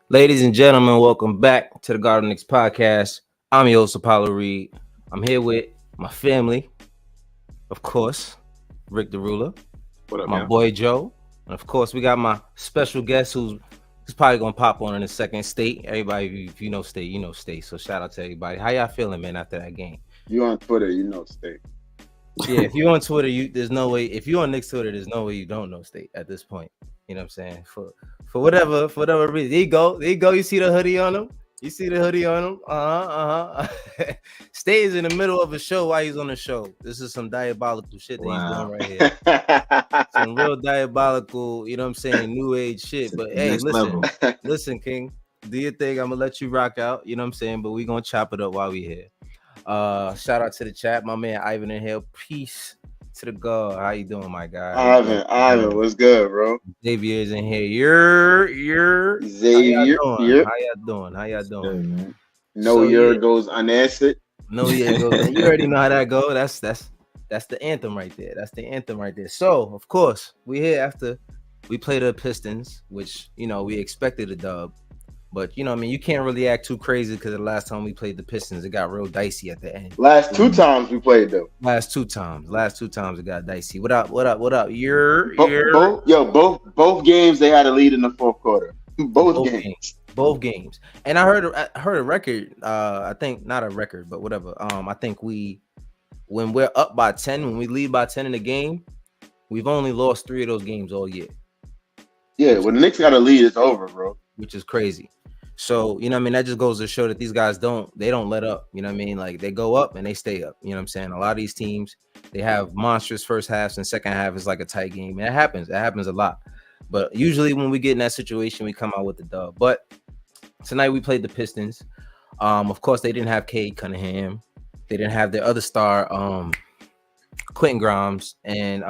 Ladies and gentlemen, welcome back to the Garden Knicks podcast. I'm your host, Apollo Reed. I'm here with my family, of course, Rick the Ruler, What up, my man? boy Joe, and of course, we got my special guest who's probably gonna pop on in a second. State, everybody, if you know State, you know State. So shout out to everybody. How y'all feeling, man, after that game? You on Twitter, you know State. Yeah, if you're on Twitter, there's no way. If you're on Knicks Twitter, there's no way you don't know State at this point. You know what I'm saying? For whatever reason. There you go. You see the hoodie on him. You see the hoodie on him. State is in the middle of a show while he's on the show. This is some diabolical shit that he's doing right here. Some real diabolical, you know what I'm saying, new age shit. But hey, listen, King, do your thing. I'm gonna let you rock out. You know what I'm saying? But we gonna chop it up while we here. Shout out to the chat, my man Ivan in here. Peace to the God. How you doing, my guy? Ivan, what's good, bro? Xavier's in here. You're Xavier. How y'all doing? Man. No year goes unanswered. No year goes. You already know how that go. That's the anthem right there. So of course we here after we played the Pistons, which we expected a dub. But you can't really act too crazy because the last time we played the Pistons, it got real dicey at the end. Last two times we played them. Last two times it got dicey. What up? Both games they had a lead in the fourth quarter. Both games. And I heard a record. I think not a record, but whatever. I think when we're up by 10, when we lead by 10 in the game, we've only lost 3 of those games all year. Yeah, when the Knicks got a lead, it's over, bro. Which is crazy. So, that just goes to show that these guys don't let up. Like they go up and they stay up. You know what I'm saying? A lot of these teams, they have monstrous first halves and second half is like a tight game. And it happens a lot. But usually when we get in that situation, we come out with the dub. But tonight we played the Pistons. Of course, they didn't have Cade Cunningham. They didn't have their other star, Quentin Grimes. And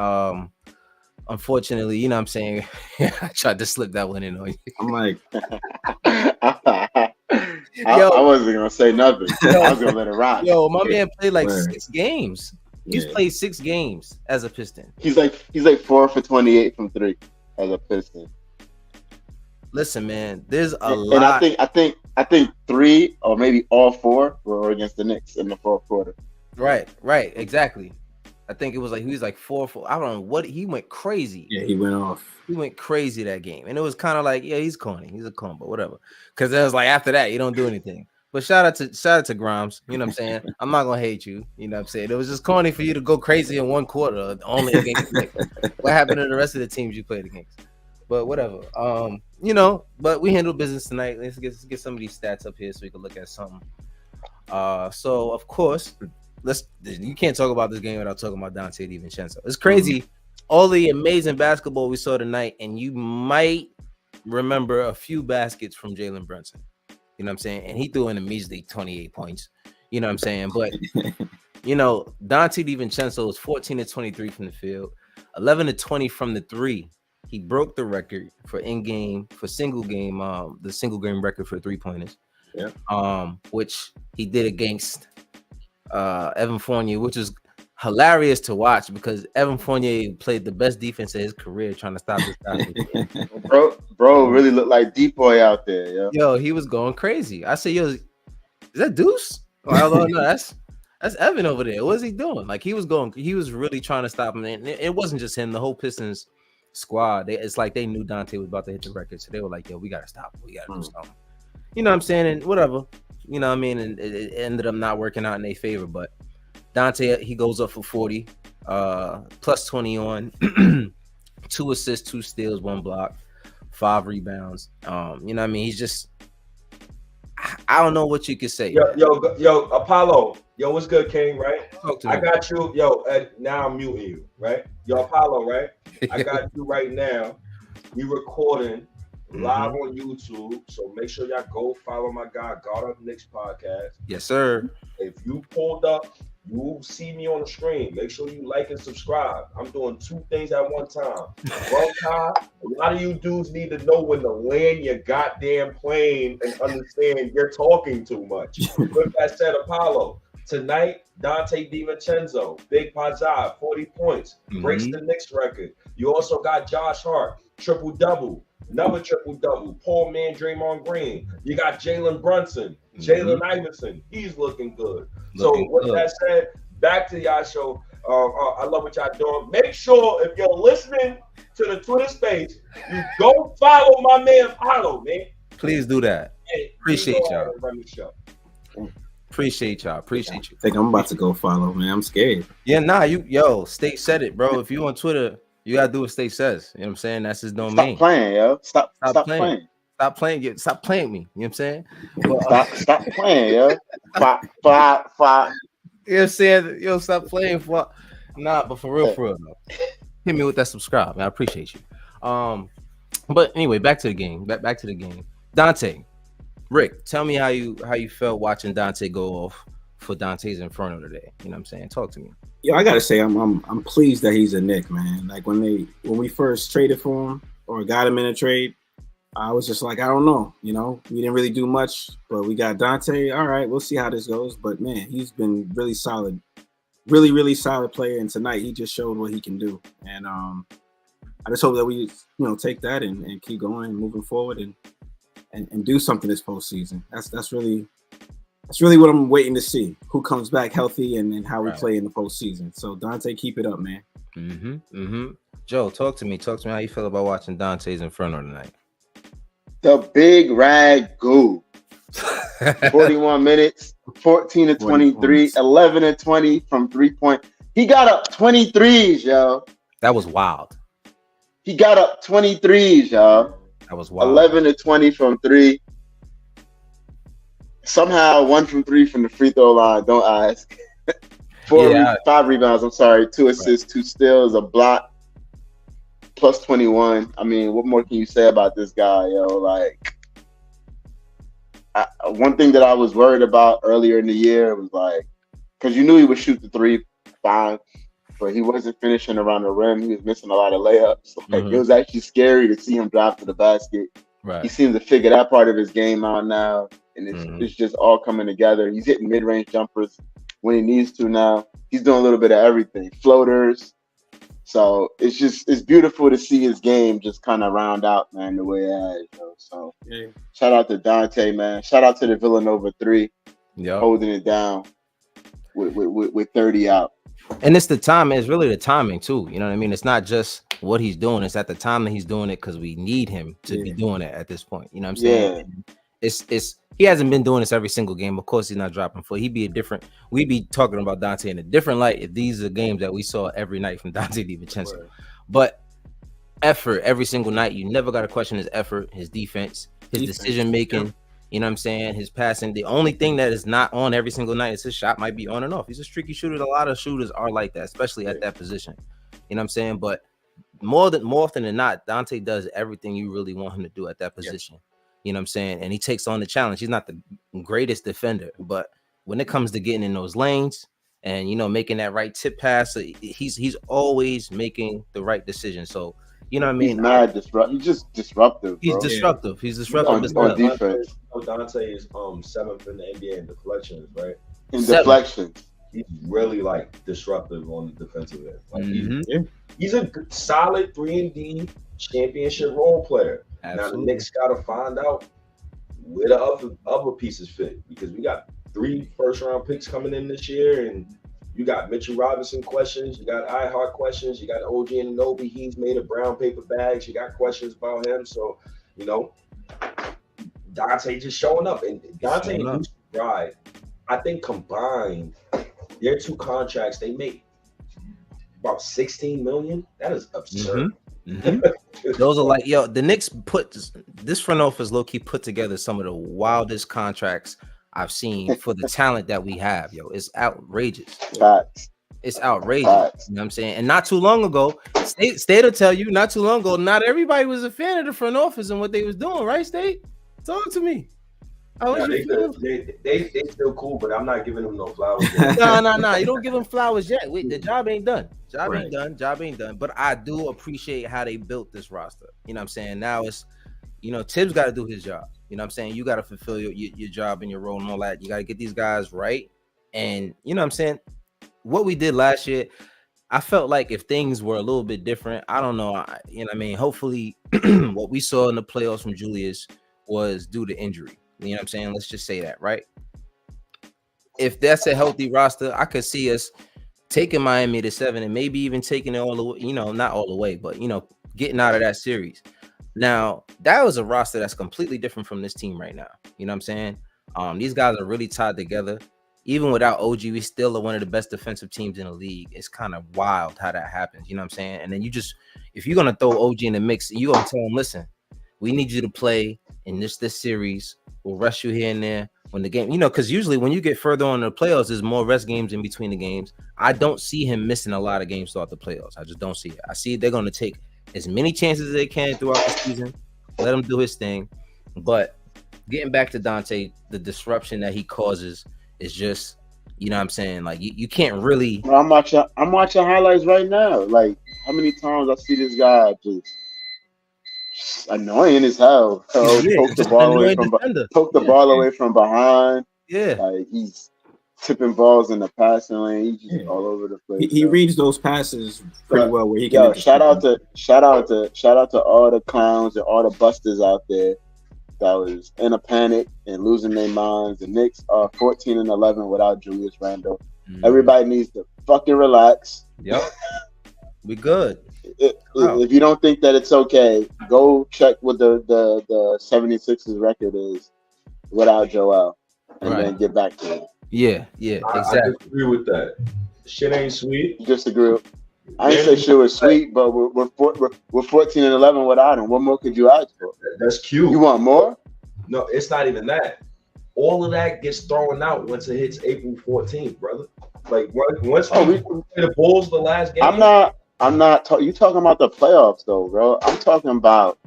unfortunately, you know what I'm saying? I tried to slip that one in on you. I'm like, I wasn't gonna say nothing. I was gonna let it rock. Yo, my man played like 6 games. He's played 6 games as a Piston. He's like 4 for 28 from 3 as a Piston. Listen, man, there's a lot. And I think 3 or maybe all 4 were against the Knicks in the fourth quarter. Right, exactly. I think it was like he was like 4. I don't know what he went crazy. Yeah, he went off. He went crazy that game, and it was kind of like, yeah, he's corny. He's a con, but whatever. Because it was like after that, you don't do anything. But shout out to Grimes. You know what I'm saying? I'm not gonna hate you. You know what I'm saying? It was just corny for you to go crazy in one quarter only against the Knicks. What happened to the rest of the teams you played against? But whatever. But we handled business tonight. Let's get some of these stats up here so we can look at something. So of course. You can't talk about this game without talking about Dante DiVincenzo. It's crazy, all the amazing basketball we saw tonight, and you might remember a few baskets from Jalen Brunson. You know what I'm saying? And he threw in a measly 28 points. You know what I'm saying? But Dante DiVincenzo was 14 to 23 from the field, 11 to 20 from the 3. He broke the record for single game record for 3-pointers. Yeah. Which he did against Evan Fournier, which is hilarious to watch because Evan Fournier played the best defense of his career trying to stop this guy. Bro really looked like D-Boy out there. Yo, he was going crazy. I said, yo, is that Deuce? No, that's Evan over there. What is he doing? Like he was really trying to stop him. And it wasn't just him, the whole Pistons squad. It's like they knew Dante was about to hit the record. So they were like, yo, we gotta stop him. We gotta do something. You know what I'm saying? And whatever. You know what I mean? And it ended up not working out in their favor. But Dante, he goes up for 40, plus 20 on, 2 assists, 2 steals, 1 block, 5 rebounds. You know what I mean? He's just, I don't know what you could say. Yo, Apollo. Yo, what's good, King, right? Talk to me. I got you. Yo, now I'm muting you, right? Yo, Apollo, right? I got you right now. We recording live on YouTube, so make sure y'all go follow my guy, God Up Knicks podcast. Yes, sir. If you pulled up, you will see me on the screen. Make sure you like and subscribe. I'm doing 2 things at one time. One time, a lot of you dudes need to know when to land your goddamn plane and understand you're talking too much. With that said, Apollo, tonight, Dante DiVincenzo, Big Pazza, 40 points, breaks the Knicks record. You also got Josh Hart, triple-double. another triple double. Poor man Draymond Green. You got Jalen Brunson, Jalen Iverson. He's looking good. Looking so with good. that said, back to y'all show. I love what y'all doing. Make sure if you're listening to the Twitter space, you go follow my man Paolo, man. Please do that. Hey, Appreciate y'all. Run the show. Appreciate y'all. Appreciate you. I think I'm about to go follow, man. I'm scared. Yeah, nah, State said it, bro. If you on Twitter, you gotta do what State says. You know what I'm saying? That's his domain. Stop playing, yo. Stop playing. Stop playing. Stop playing me. You know what I'm saying? Stop playing, yo. Five. You know what I'm saying? Yo, stop playing for. Nah, but for real though. Hit me with that subscribe, man. I appreciate you. But anyway, back to the game. Back to the game. Dante, Rick, tell me how you felt watching Dante go off for Dante's Inferno today. You know what I'm saying? Talk to me. Yeah, I gotta say, I'm pleased that he's a Knick, man. Like when we first traded for him or got him in a trade, I was just like, I don't know. You know, we didn't really do much, but we got Dante. All right, we'll see how this goes. But man, he's been really solid, really, really solid player. And tonight he just showed what he can do. And I just hope that we, take that and keep going and moving forward and do something this postseason. That's really what I'm waiting to see. Who comes back healthy and how we play in the postseason. So Dante, keep it up, man. Joe, talk to me. Talk to me how you feel about watching Dante's Inferno tonight. The big rag goo. 41 minutes, 14 to 23, 11 to 20 from 3-point. He got up 23s, yo. That was wild. He got up 23s, y'all. That was wild. 11 to 20 from 3. Somehow 1 from 3 from the free throw line. Don't ask. 5 rebounds. I'm sorry. 2 assists, 2 steals, a block. Plus 21. I mean, what more can you say about this guy, yo? Like, one thing that I was worried about earlier in the year was like, because you knew he would shoot the 3 fine, but he wasn't finishing around the rim. He was missing a lot of layups. Like, it was actually scary to see him drive to the basket. Right. He seems to figure that part of his game out now, and it's just all coming together. He's hitting mid-range jumpers when he needs to now. He's doing a little bit of everything. Floaters. So it's beautiful to see his game just kind of round out, man, the way it has. You know? So shout out to Dante, man. Shout out to the Villanova 3, holding it down with 30 out. And it's the time. It's really the timing too. You know what I mean? It's not just what he's doing. It's at the time that he's doing it because we need him to be doing it at this point. You know what I'm saying? Yeah. It's he hasn't been doing this every single game. Of course, he's not dropping foot. We'd be talking about Dante in a different light if these are games that we saw every night from Dante DiVincenzo. Right. But effort every single night. You never got to question his effort, his defense, his decision making. You know what I'm saying? His passing. The only thing that is not on every single night is his shot might be on and off. He's a streaky shooter. A lot of shooters are like that, especially at that position. You know what I'm saying? But more often than not, Dante does everything you really want him to do at that position. You know what I'm saying? And he takes on the challenge. He's not the greatest defender, but when it comes to getting in those lanes and, making that right tip pass, he's always making the right decision. So, you know what I mean? He's just disruptive. He's bro. disruptive. He's disruptive on defense. Dante is 7th in the NBA in deflections, right? Deflections. He's really disruptive on the defensive end. Like he's a solid 3-and-D championship role player. Absolutely. Now the Knicks got to find out where the other pieces fit because we got 3 first-round picks coming in this year, and you got Mitchell Robinson questions, you got iHeart questions, you got OG Anunoby. He's made of brown paper bags. You got questions about him. So, Dante just showing up, and Dante and Lucy Bride, I think combined, their 2 contracts they make about $16 million. That is absurd. Those are the Knicks put this front office low-key put together some of the wildest contracts I've seen for the talent that we have. It's outrageous. Facts. It's outrageous. Facts. You know what I'm saying? And not too long ago, State will tell you, not too long ago, not everybody was a fan of the front office and what they was doing, right, State? Talk to me. They still cool, but I'm not giving them no flowers. No. You don't give them flowers yet. The job ain't done. Job ain't done. But I do appreciate how they built this roster. You know what I'm saying? Now it's, Tibbs got to do his job. You know what I'm saying? You got to fulfill your job and your role and all that. You got to get these guys right. And you know what I'm saying? What we did last year, I felt like if things were a little bit different, I don't know. You know what I mean? Hopefully, what we saw in the playoffs from Julius was due to injury. You know what I'm saying? Let's just say that, right? If that's a healthy roster, I could see us taking Miami to 7 and maybe even taking it all the way, not all the way, but getting out of that series. Now, that was a roster that's completely different from this team right now. You know what I'm saying? These guys are really tied together. Even without OG, we still are one of the best defensive teams in the league. It's kind of wild how that happens. You know what I'm saying? And then if you're going to throw OG in the mix, you're going to tell him, listen, we need you to play in this series. We'll rest you here and there when the game, because usually when you get further on in the playoffs, there's more rest games in between the games. I don't see him missing a lot of games throughout the playoffs. I just don't see it. I see they're going to take as many chances as they can throughout the season. Let him do his thing. But getting back to Dante, the disruption that he causes is just, you know what I'm saying? Like, you can't really. Well, I'm watching highlights right now. Like, how many times I see this guy just annoying as hell. Poke the ball away from behind. Yeah. Like, he's tipping balls in the passing lane. He's just all over the place. He reads those passes pretty well. Where he can. Shout out to all the clowns and all the busters out there that was in a panic and losing their minds. The Knicks are 14-11 without Julius Randle. Everybody needs to fucking relax. Yep. We good. If you don't think that it's okay, go check what the 76ers record is without Joel and then get back to it. Yeah, exactly. I disagree with that. Shit ain't sweet. You disagree. I ain't say shit was sweet, but we're 14-11 without him. What more could you ask for? That's cute. You want more? No, it's not even that. All of that gets thrown out once it hits April 14th, brother. Like once we play the Bulls the last game. I'm not. You talking about the playoffs though, bro? I'm talking about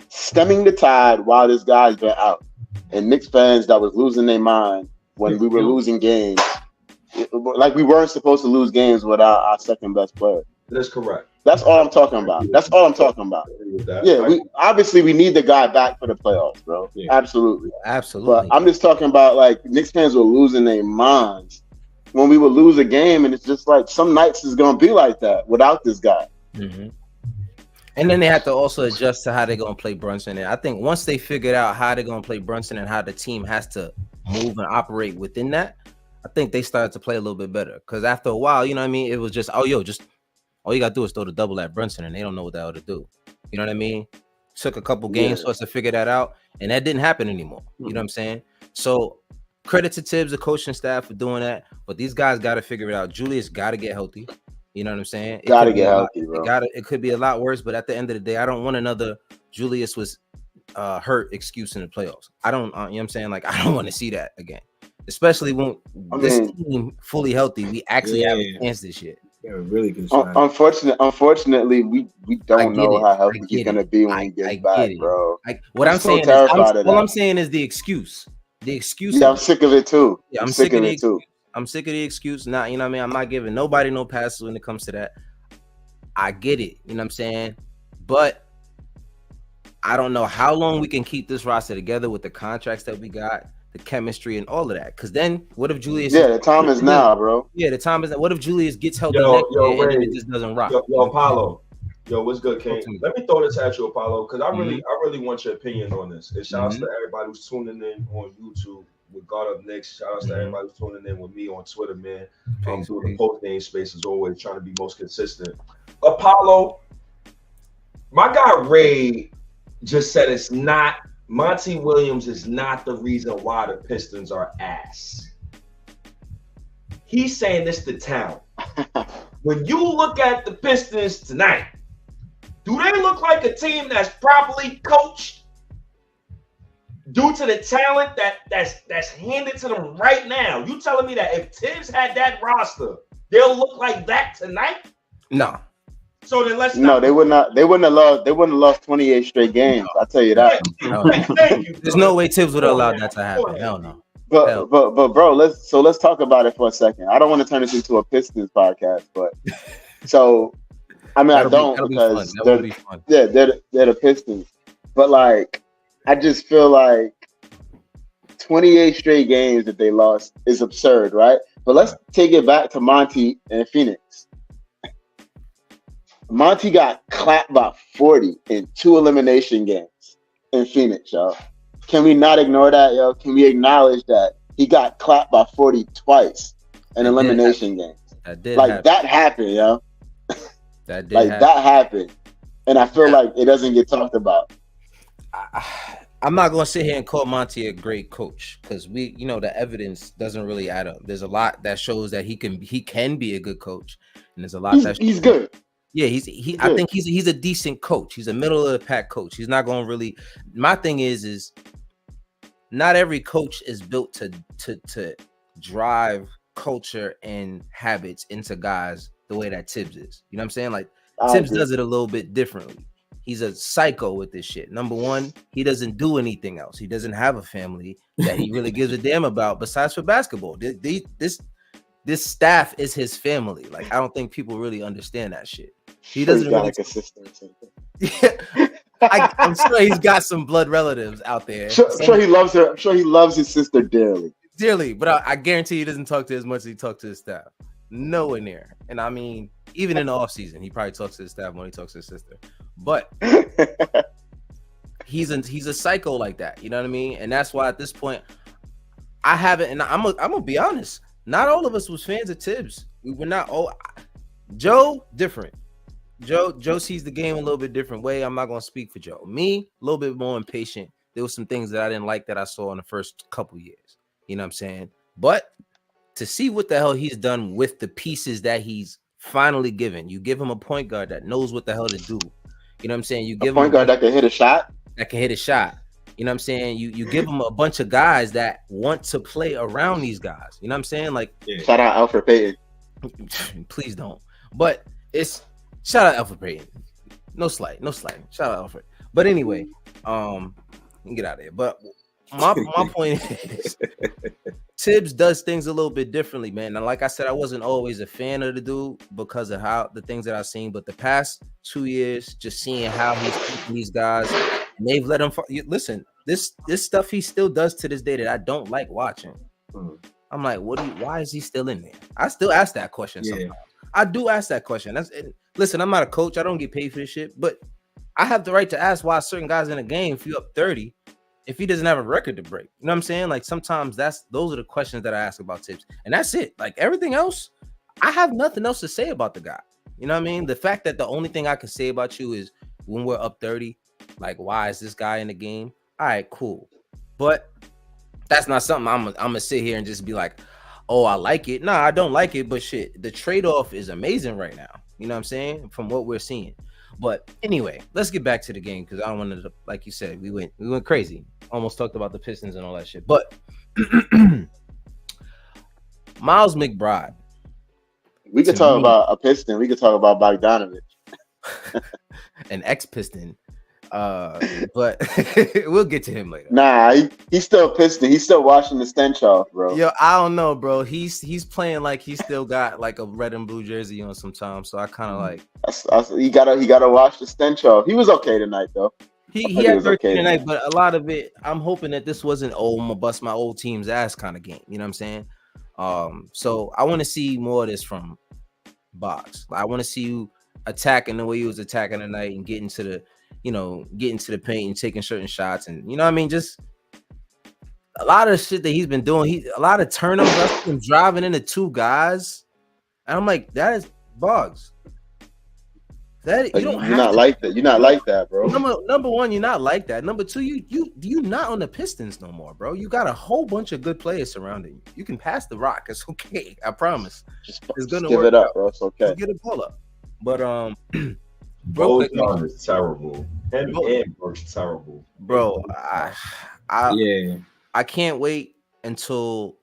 stemming the tide while this guy's been out, and Knicks fans that was losing their mind when we were losing games. Like we weren't supposed to lose games without our second best player. That's correct. That's all I'm talking about. Yeah, we need the guy back for the playoffs, bro. Yeah. Absolutely. But I'm just talking about like Knicks fans were losing their minds when we would lose a game, and it's just like some nights is gonna be like that without this guy. Mm-hmm. And then they have to also adjust to how they're gonna play Brunson. And I think once they figured out how they're gonna play Brunson and how the team has to move and operate within that, I think they started to play a little bit better. Because after a while, you know what I mean, it was just all you gotta do is throw the double at Brunson, and they don't know what the hell to do. You know what I mean? Took a couple games for us to figure that out, and that didn't happen anymore. You know what I'm saying? So credit to Tibbs, the coaching staff, for doing that. But these guys got to figure it out. Julius got to get healthy. You know what I'm saying? Got to get healthy, bro. It could be a lot worse, but at the end of the day, I don't want another Julius was hurt excuse in the playoffs. I don't. You know what I'm saying? Like, I don't want to see that again. Especially when this team fully healthy, we actually have a chance this year. Yeah, really good. Unfortunately, we don't know how healthy he's gonna be when he gets back, bro. I'm saying is the excuse. The excuse. Yeah, I'm sick of it too. Yeah, I'm sick of it too. I'm sick of the excuse. Not, you know what I mean? I'm not giving nobody no passes when it comes to that. I get it. You know what I'm saying? But I don't know how long we can keep this roster together with the contracts that we got, the chemistry and all of that. Because then what if Julius... Yeah, the time is now, bro. Yeah, the time is now. What if Julius gets healthy next year and it just doesn't rock? Yo, Apollo. Yo, what's good, King? Let me throw this at you, Apollo, because I really want your opinion on this. And shout out to everybody who's tuning in on YouTube with God Up Next. Shout out to everybody who's tuning in with me on Twitter, man. I'm doing the post name space as always, trying to be most consistent. Apollo, my guy Ray just said it's not, Monty Williams is not the reason why the Pistons are ass. He's saying this to town. When you look at the Pistons tonight, do they look like a team that's properly coached due to the talent that's handed to them right now? You telling me that if Tibbs had that roster, they'll look like that tonight? No. So then let's they wouldn't have lost 28 straight games. I'll tell you that. Thank you. There's no way Tibbs would have allowed that to happen. Hell no. But bro, let's talk about it for a second. I don't want to turn this into a Pistons podcast, but so I mean I don't because they're the Pistons. But like I just feel like 28 straight games that they lost is absurd, right? But let's take it back to Monty and Phoenix. Monty got clapped by 40 in 2 elimination games in Phoenix, yo. Can we not ignore that, yo? Can we acknowledge that he got clapped by 40 twice in elimination games? That happened, yo. That did like happen. That happened. And I feel like it doesn't get talked about. I'm not gonna sit here and call Monty a great coach because the evidence doesn't really add up. There's a lot that shows that he can be a good coach, and there's a lot he's good. Yeah, I think he's a decent coach. He's a middle of the pack coach. He's not gonna really. My thing is not every coach is built to drive culture and habits into guys the way that Tibbs is. You know what I'm saying? Like Tibbs does it a little bit differently. He's a psycho with this shit. Number one, he doesn't do anything else. He doesn't have a family that he really gives a damn about besides for basketball. This staff is his family. Like I don't think people really understand that shit. He doesn't got really like a sister or something. Yeah, I'm sure he's got some blood relatives out there. I'm sure he loves her. I'm sure he loves his sister dearly. But I guarantee he doesn't talk to as much as he talks to his staff. Nowhere near. And I mean, even in the off season, he probably talks to his staff when he talks to his sister. But he's a psycho like that. You know what I mean? And that's why at this point, I haven't. And I'm gonna be honest. Not all of us was fans of Tibbs. We were not all. Joe different. Joe sees the game a little bit different way. I'm not gonna speak for Joe. Me, a little bit more impatient. There was some things that I didn't like that I saw in the first couple years. You know what I'm saying? But to see what the hell he's done with the pieces that he's finally given, you give him a point guard that knows what the hell to do. You know what I'm saying? You give a point him guard that can hit a shot. You know what I'm saying? You give him a bunch of guys that want to play around these guys. You know what I'm saying? Like, shout out Alfred Payton. Please don't. But it's shout out Alfred Payton. No slight. Shout out Alfred. But anyway, get out of here. But my point is Tibbs does things a little bit differently, man. And like I said, I wasn't always a fan of the dude because of how the things that I've seen. But the past 2 years, just seeing how he's keeping these guys, and they've let him listen. This stuff he still does to this day that I don't like watching. I'm like, why is he still in there? I still ask that question sometimes. I do ask that question. Listen, I'm not a coach. I don't get paid for this shit, but I have the right to ask why certain guys in a game, if you're up 30, if he doesn't have a record to break. You know what I'm saying? Like sometimes those are the questions that I ask about Tibbs. And that's it. Like everything else, I have nothing else to say about the guy. You know what I mean? The fact that the only thing I can say about you is when we're up 30, like why is this guy in the game? All right, cool. But that's not something I'm gonna sit here and just be like, oh, I like it. Nah, I don't like it, but shit, the trade-off is amazing right now. You know what I'm saying? From what we're seeing. But anyway, let's get back to the game because I don't want to, like you said, we went crazy. Almost talked about the Pistons and all that shit. But Miles McBride. We could talk about a Piston. We could talk about Bogdanovich. An ex-Piston. But we'll get to him later. Nah, he's still Piston. He's still washing the stench off, bro. Yo, I don't know, bro. He's playing like he still got like a red and blue jersey on sometimes. So I kind of like he gotta wash the stench off. He was okay tonight though. He had 13 tonight, but a lot of it, I'm hoping that this wasn't I'm gonna bust my old team's ass kind of game. You know what I'm saying? So I want to see more of this from Boggs. I want to see you attacking the way he was attacking tonight and getting to the paint and taking certain shots, and you know what I mean, just a lot of shit that he's been doing. A lot of turnovers, him driving into two guys, and I'm like, that is Boggs. That you don't. You're not like that. You're not like that, bro. Number one, you're not like that. Number two, you not on the Pistons no more, bro. You got a whole bunch of good players surrounding you. You can pass the rock. It's okay. I promise. It's gonna give it up, bro. It's okay. Just get a ball up. But Bojan is terrible. And Burks terrible, bro. I can't wait until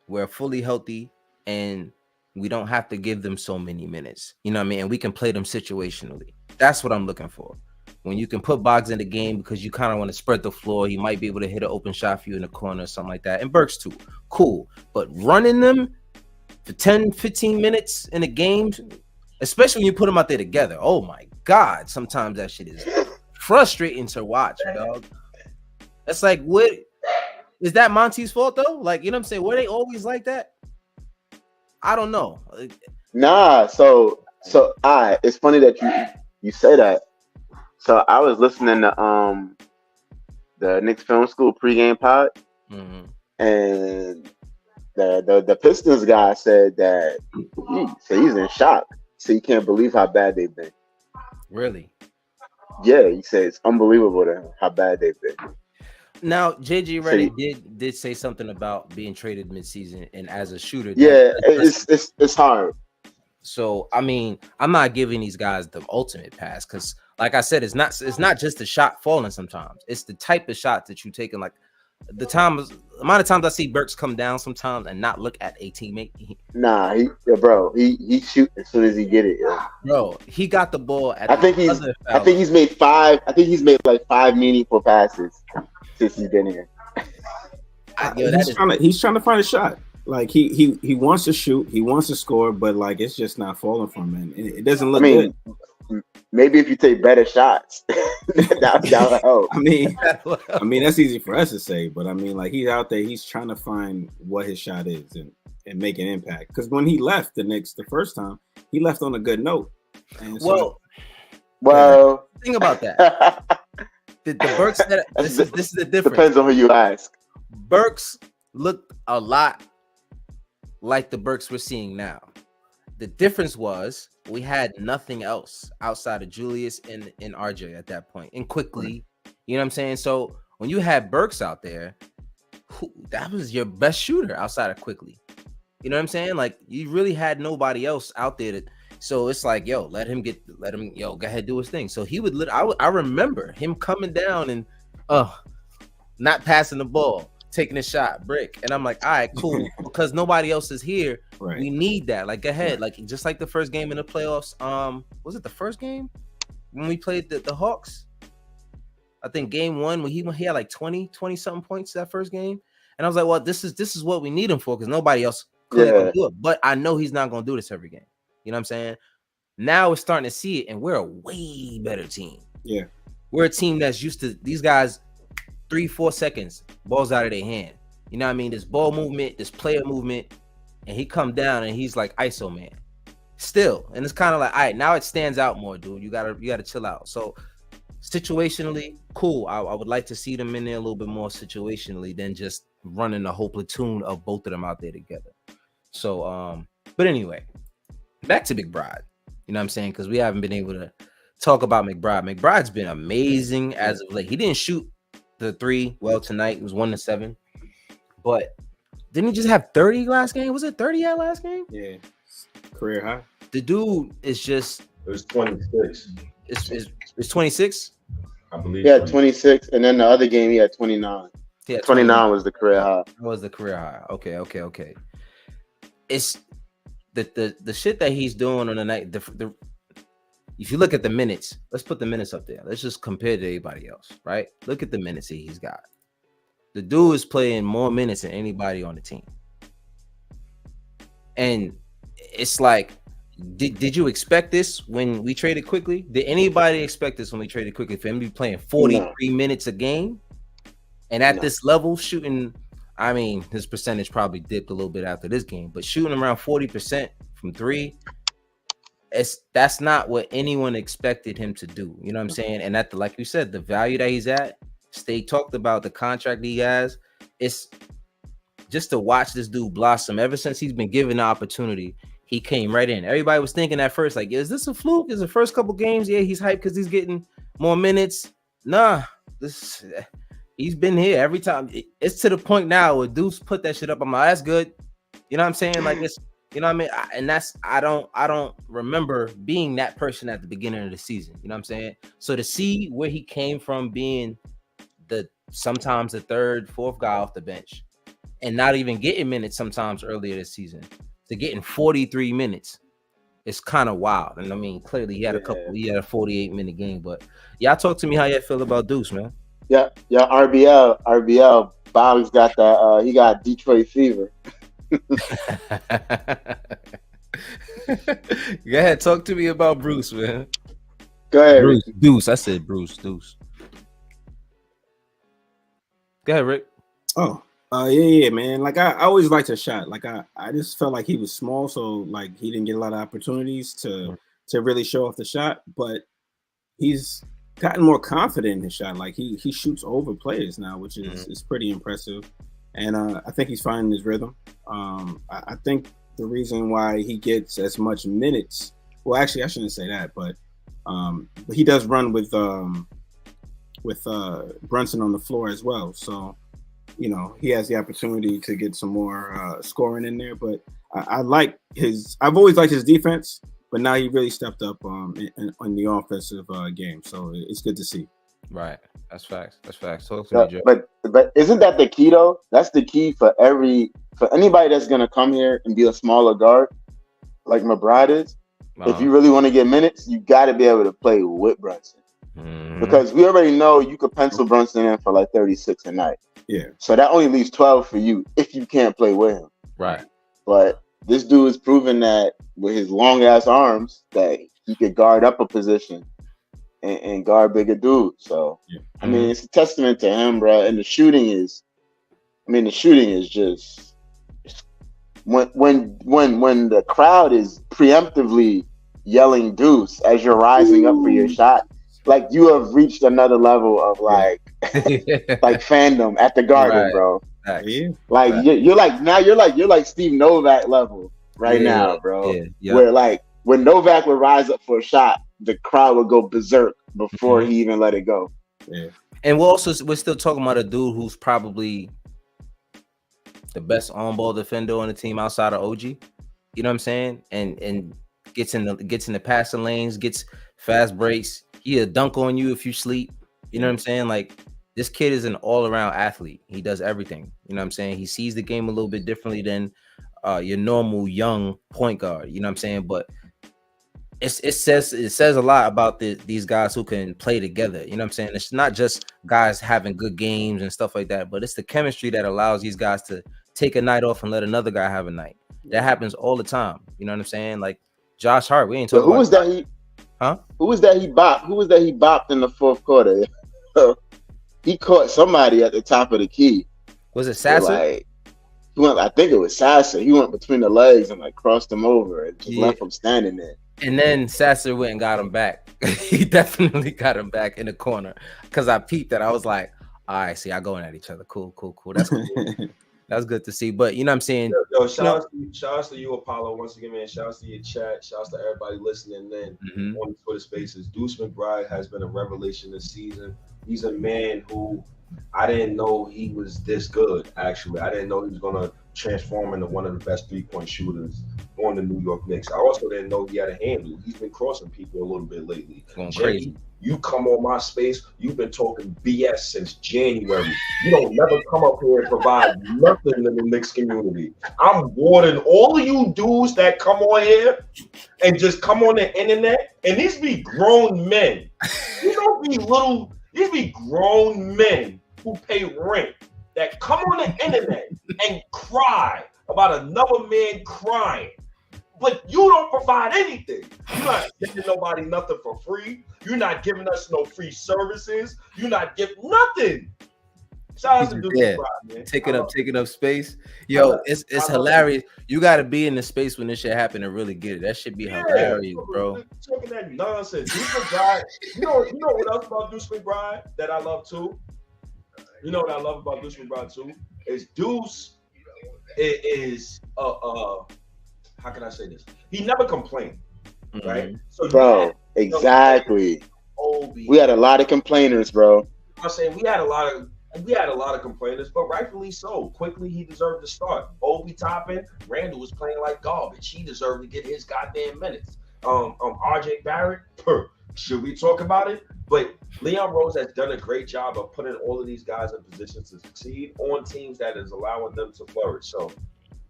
we're fully healthy and we don't have to give them so many minutes. You know what I mean? And we can play them situationally. That's what I'm looking for. When you can put Boggs in the game because you kind of want to spread the floor, he might be able to hit an open shot for you in the corner or something like that. And Burks too. Cool. But running them for 10, 15 minutes in a game, especially when you put them out there together, oh my God, sometimes that shit is frustrating to watch, dog. That's like, what is that Monty's fault though? Like, you know what I'm saying? Were they always like that? I don't know. Nah, so So it's funny that you say that. So I was listening to the Knicks Film School pregame pod, Mhm. and the Pistons guy said that he's in shock. So he can't believe how bad they've been. Really? Yeah, he said it's unbelievable to him how bad they've been. Now, JG So Redick did say something about being traded midseason, and as a shooter, yeah, it's hard. So I mean, I'm not giving these guys the ultimate pass because, like I said, it's not just the shot falling. Sometimes it's the type of shot that you taking. Like the amount of times I see Burks come down sometimes and not look at a teammate. Nah, he shoot as soon as he get it. Yo. Bro, he got the ball at. I think he's made 5. I think he's made like 5 meaningful passes since he's been here. He's trying to find a shot. Like he wants to shoot, he wants to score, but like it's just not falling from him. And it doesn't look good. Maybe if you take better shots, that'll help. I mean that's easy for us to say, but I mean like he's out there, he's trying to find what his shot is and make an impact. Because when he left the Knicks the first time, he left on a good note. And well, think about that. The Burks this is the difference. Depends on who you ask. Burks looked a lot like the Burks we're seeing now. The difference was we had nothing else outside of Julius and RJ at that point, and quickly, you know what I'm saying? So when you had Burks out there, that was your best shooter outside of quickly. You know what I'm saying? Like you really had nobody else out there so it's like, yo, let him go ahead, do his thing. So he would I remember him coming down and not passing the ball, taking a shot, brick. And I'm like, all right, cool. Because nobody else is here. Right. We need that. Like, go ahead. Like, just like the first game in the playoffs. Was it the first game when we played the Hawks? I think game 1 when he had like 20 something points that first game. And I was like, well, this is what we need him for because nobody else could do it. But I know he's not gonna do this every game. You know what I'm saying? Now we're starting to see it, and we're a way better team. Yeah. We're a team that's used to these guys 3-4 seconds, ball's out of their hand. You know what I mean? This ball movement, this player movement, and he come down and he's like ISO man. Still, and it's kind of like, all right, now it stands out more, dude. You gotta chill out. So situationally, cool. I would like to see them in there a little bit more situationally than just running the whole platoon of both of them out there together. So, but anyway, back to McBride. You know what I'm saying? Because we haven't been able to talk about McBride. McBride's been amazing as of late. He didn't shoot the 3 well tonight. It was 1-7, but didn't he just have 30 last game? Was it 30 at last game? Yeah, career high. The dude is just. It was 26. It's 26. I believe. Yeah, 26, and then the other game he had 29. Yeah, 29 was the career high. Was the career high? Okay. It's the shit that he's doing on the night. If you look at the minutes, let's put the minutes up there. Let's just compare to anybody else, right? Look at the minutes he's got. The dude is playing more minutes than anybody on the team. And it's like, did you expect this when we traded quickly? Did anybody expect this when we traded quickly for him to be playing 43 minutes a game? And at this level, shooting, I mean, his percentage probably dipped a little bit after this game, but shooting around 40% from 3, that's not what anyone expected him to do. You know what I'm saying? And like you said, the value that he's at, Stay talked about the contract he has. It's just to watch this dude blossom. Ever since he's been given the opportunity, he came right in. Everybody was thinking at first, like, is this a fluke? Is the first couple games? Yeah, he's hyped because he's getting more minutes. Nah, he's been here every time. It's to the point now where Deuce put that shit up. I'm like, that's good. You know what I'm saying? Like, it's, you know what I mean? I don't remember being that person at the beginning of the season. You know what I'm saying? So to see where he came from being sometimes the 3rd, 4th guy off the bench and not even getting minutes sometimes earlier this season to getting 43 minutes, it's kind of wild. And I mean, clearly he had a 48-minute game, but y'all talk to me how you feel about Deuce, man. Yeah, RBL. Bob's got that. He got Detroit fever. Go ahead, talk to me about Bruce, man. Go ahead, Bruce. Deuce. I said Bruce. Deuce. Go ahead, Rick. Yeah, man. Like I always liked his shot. Like I just felt like he was small, so like he didn't get a lot of opportunities to to really show off the shot, but he's gotten more confident in his shot. Like he shoots over players now, which is pretty impressive. And I think he's finding his rhythm. I think the reason why he gets as much minutes, well, actually, I shouldn't say that, but he does run with Brunson on the floor as well. So, you know, he has the opportunity to get some more scoring in there. But I like I've always liked his defense, but now he really stepped up in the offensive game. So it's good to see. Right. That's facts. Talk to me, Joe. But isn't that the key though? That's the key for anybody that's gonna come here and be a smaller guard, like McBride is. If you really want to get minutes, you got to be able to play with Brunson. Because we already know you could pencil Brunson in for like 36 a night. Yeah. So that only leaves 12 for you if you can't play with him. Right. But this dude has proven that with his long ass arms that he could guard up a position and guard bigger dudes. So I mean, it's a testament to him, bro. And the shooting is just when the crowd is preemptively yelling deuce as you're rising up for your shot, like you have reached another level of like like fandom at the Garden, bro. Yeah. Like you're like Steve Novak level now, bro. Where like when Novak would rise up for a shot, the crowd would go berserk before he even let it go. Yeah. And we're still talking about a dude who's probably the best on-ball defender on the team outside of OG. You know what I'm saying? And gets in the passing lanes, gets fast breaks. He'll dunk on you if you sleep. You know what I'm saying? Like, this kid is an all-around athlete. He does everything. You know what I'm saying? He sees the game a little bit differently than your normal young point guard. You know what I'm saying? But it says a lot about these guys who can play together. You know what I'm saying? It's not just guys having good games and stuff like that, but it's the chemistry that allows these guys to take a night off and let another guy have a night. That happens all the time. You know what I'm saying? Like Josh Hart, we ain't talking about. Who was that he bopped in the fourth quarter? He caught somebody at the top of the key. Was it Sasser? I think it was Sasser. He went between the legs and like crossed him over and just left him standing there. And then Sasser went and got him back. He definitely got him back in the corner because I peeped that. I was like, all right, see, y'all going at each other. Cool. That's cool. That's good to see. But you know what I'm saying? Yo, shout out to you, Apollo, once again, man. Shout out to your chat. Shout out to everybody listening in on the Twitter Spaces. Deuce McBride has been a revelation this season. He's a man who I didn't know he was this good, actually. I didn't know he was going to transform into one of the best three-point shooters on the New York Knicks. I also didn't know he had a handle. He's been crossing people a little bit lately. Going crazy. You come on my space, you've been talking BS since January. You don't never come up here and provide nothing in the Knicks community. I'm warning all of you dudes that come on here and just come on the internet, and these be grown men. These don't be little, these be grown men who pay rent that come on the internet and cry about another man crying. But you don't provide anything. You're not giving nobody nothing for free. You're not giving us no free services. You're not giving nothing. Shout out to Deuce McBride, man. Taking up space. Yo, it's hilarious. You got to be in the space when this shit happen and really get it. That should be hilarious, bro. Talking that nonsense. Deuce McBride. You know what else about Deuce McBride that I love too? You know what I love about Deuce McBride too? Is Deuce is how can I say this? He never complained, right? So bro, exactly. We had a lot of complainers, bro. I'm saying we had a lot of complainers, but rightfully so. Quickly, he deserved to start. Obi Toppin, Randall was playing like garbage. He deserved to get his goddamn minutes. RJ Barrett, should we talk about it? But Leon Rose has done a great job of putting all of these guys in positions to succeed on teams that is allowing them to flourish. So,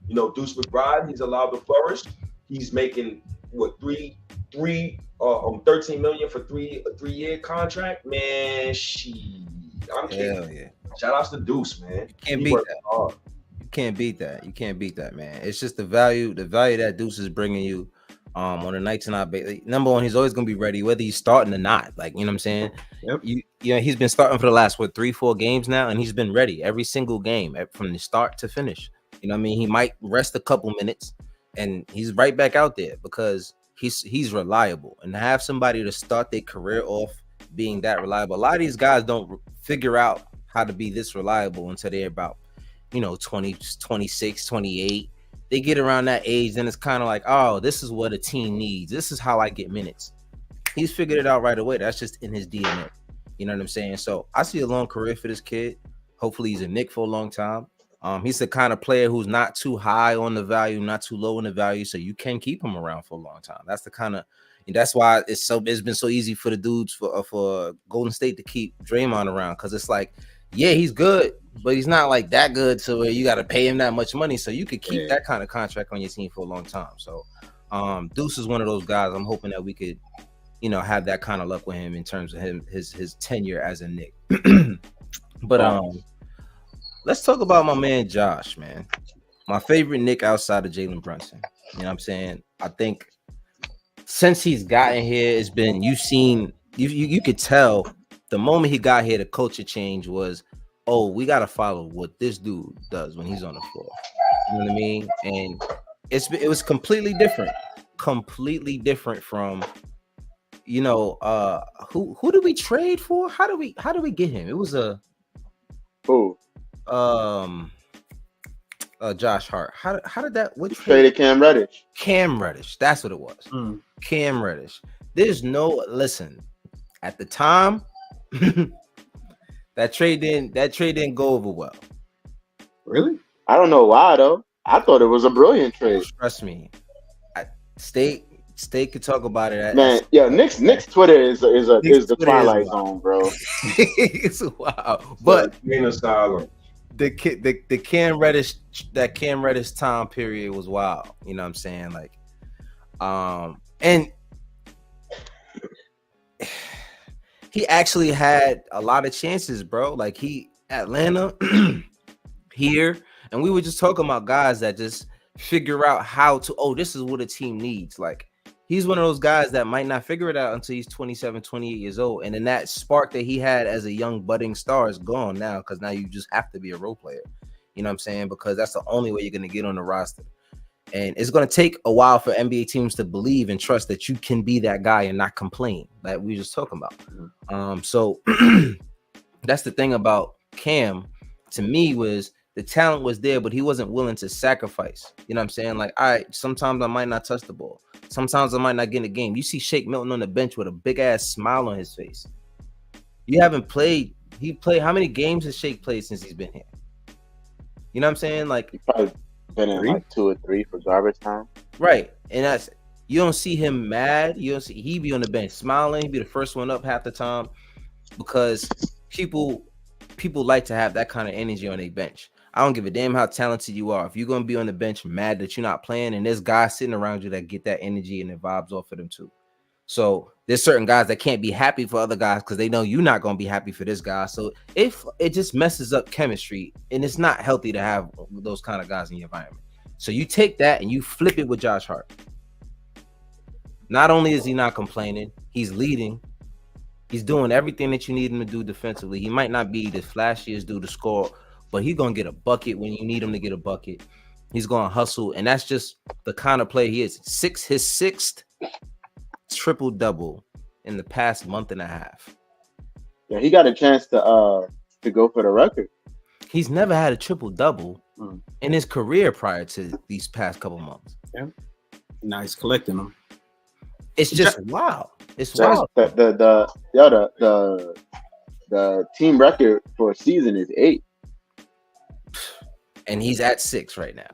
you know, Deuce McBride, he's allowed to flourish. He's making what 13 million for a 3-year contract. Man, I'm kidding. Yeah. Shout outs to Deuce, man. You can't beat that, man. It's just the value that Deuce is bringing you on the nights and number one, he's always gonna be ready, whether he's starting or not. Like, you know what I'm saying? Yep. He's been starting for the last 3-4 games now, and he's been ready every single game from the start to finish. You know what I mean? He might rest a couple minutes and he's right back out there because he's reliable, and to have somebody to start their career off being that reliable. A lot of these guys don't figure out how to be this reliable until they're about 20, 26, 28. They get around that age, then it's kind of like, oh, this is what a team needs. This is how I get minutes. He's figured it out right away. That's just in his DNA. You know what I'm saying? So I see a long career for this kid. Hopefully he's a Knick for a long time. He's the kind of player who's not too high on the value, not too low on the value, so you can keep him around for a long time. That's the kind of, that's why it's been so easy for the dudes for Golden State to keep Draymond around, because it's like, yeah, he's good, but he's not like that good to where you got to pay him that much money, so you could keep that kind of contract on your team for a long time. So Deuce is one of those guys. I'm hoping that we could, have that kind of luck with him in terms of his tenure as a Knick. But let's talk about my man Josh, man. My favorite Knick outside of Jalen Brunson. You know what I'm saying? I think since he's gotten here, it's been, you could tell the moment he got here, the culture change was, oh, we got to follow what this dude does when he's on the floor. You know what I mean? And it was completely different from, who did we trade for? How do we get him? It was Josh Hart. How did that? What traded Cam Reddish? Cam Reddish. That's what it was. Cam Reddish. There's no listen. At the time, that trade didn't go over well. Really? I don't know why though. I thought it was a brilliant trade. Trust me. State could talk about it. Man, yeah, Nick's Twitter is the Twilight Zone, bro. It's wild. But the Cam Reddish time period was wild. You know what I'm saying? Like, and he actually had a lot of chances, bro. Like Atlanta here, and we were just talking about guys that just figure out how to, this is what a team needs. Like, he's one of those guys that might not figure it out until he's 27, 28 years old. And then that spark that he had as a young budding star is gone now, because now you just have to be a role player. You know what I'm saying? Because that's the only way you're going to get on the roster. And it's going to take a while for NBA teams to believe and trust that you can be that guy and not complain, like we were just talking about. So that's the thing about Cam, to me, was the talent was there, but he wasn't willing to sacrifice. You know what I'm saying? Like, all right, sometimes I might not touch the ball. Sometimes I might not get in the game. You see Shake Milton on the bench with a big ass smile on his face. You haven't played. How many games has Shake played since he's been here? You know what I'm saying? Like, he probably been in like 2 or 3 for garbage time. Right. And that's, you don't see him mad. You don't see, he be on the bench smiling. He be the first one up half the time, because people like to have that kind of energy on their bench. I don't give a damn how talented you are. If you're going to be on the bench mad that you're not playing, and there's guys sitting around you that get that energy and the vibes off of them too. So there's certain guys that can't be happy for other guys because they know you're not going to be happy for this guy. So if it just messes up chemistry, and it's not healthy to have those kind of guys in your environment. So you take that and you flip it with Josh Hart. Not only is he not complaining, he's leading. He's doing everything that you need him to do defensively. He might not be the flashiest dude to score, but he's going to get a bucket when you need him to get a bucket. He's going to hustle, and that's just the kind of player he is. His sixth triple-double in the past month and a half. Yeah, he got a chance to go for the record. He's never had a triple-double in his career prior to these past couple months. Yeah. Now he's collecting them. It's just wild. It's wild. The team record for a season is 8. And he's at 6 right now.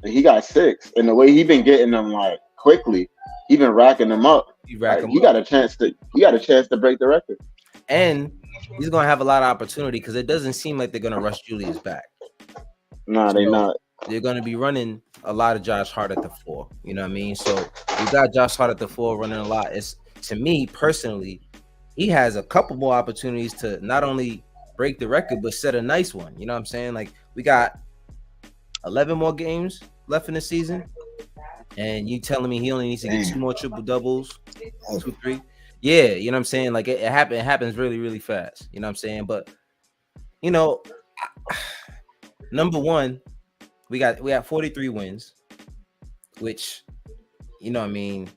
And he got 6. And the way he been getting them like quickly, he been racking them up. He got a chance to break the record. And he's gonna have a lot of opportunity, because it doesn't seem like they're gonna rush Julius back. No, they're not. They're gonna be running a lot of Josh Hart at the 4. You know what I mean? So you got Josh Hart at the 4 running a lot. It's, to me personally, he has a couple more opportunities to not only break the record but set a nice one. You know what I'm saying? Like, we got 11 more games left in the season, and you telling me he only needs to get 2 more triple doubles, 2, 3? Yeah, you know what I'm saying? Like, it happens really, really fast. You know what I'm saying? But number one, we got 43 wins, which, you know what I mean,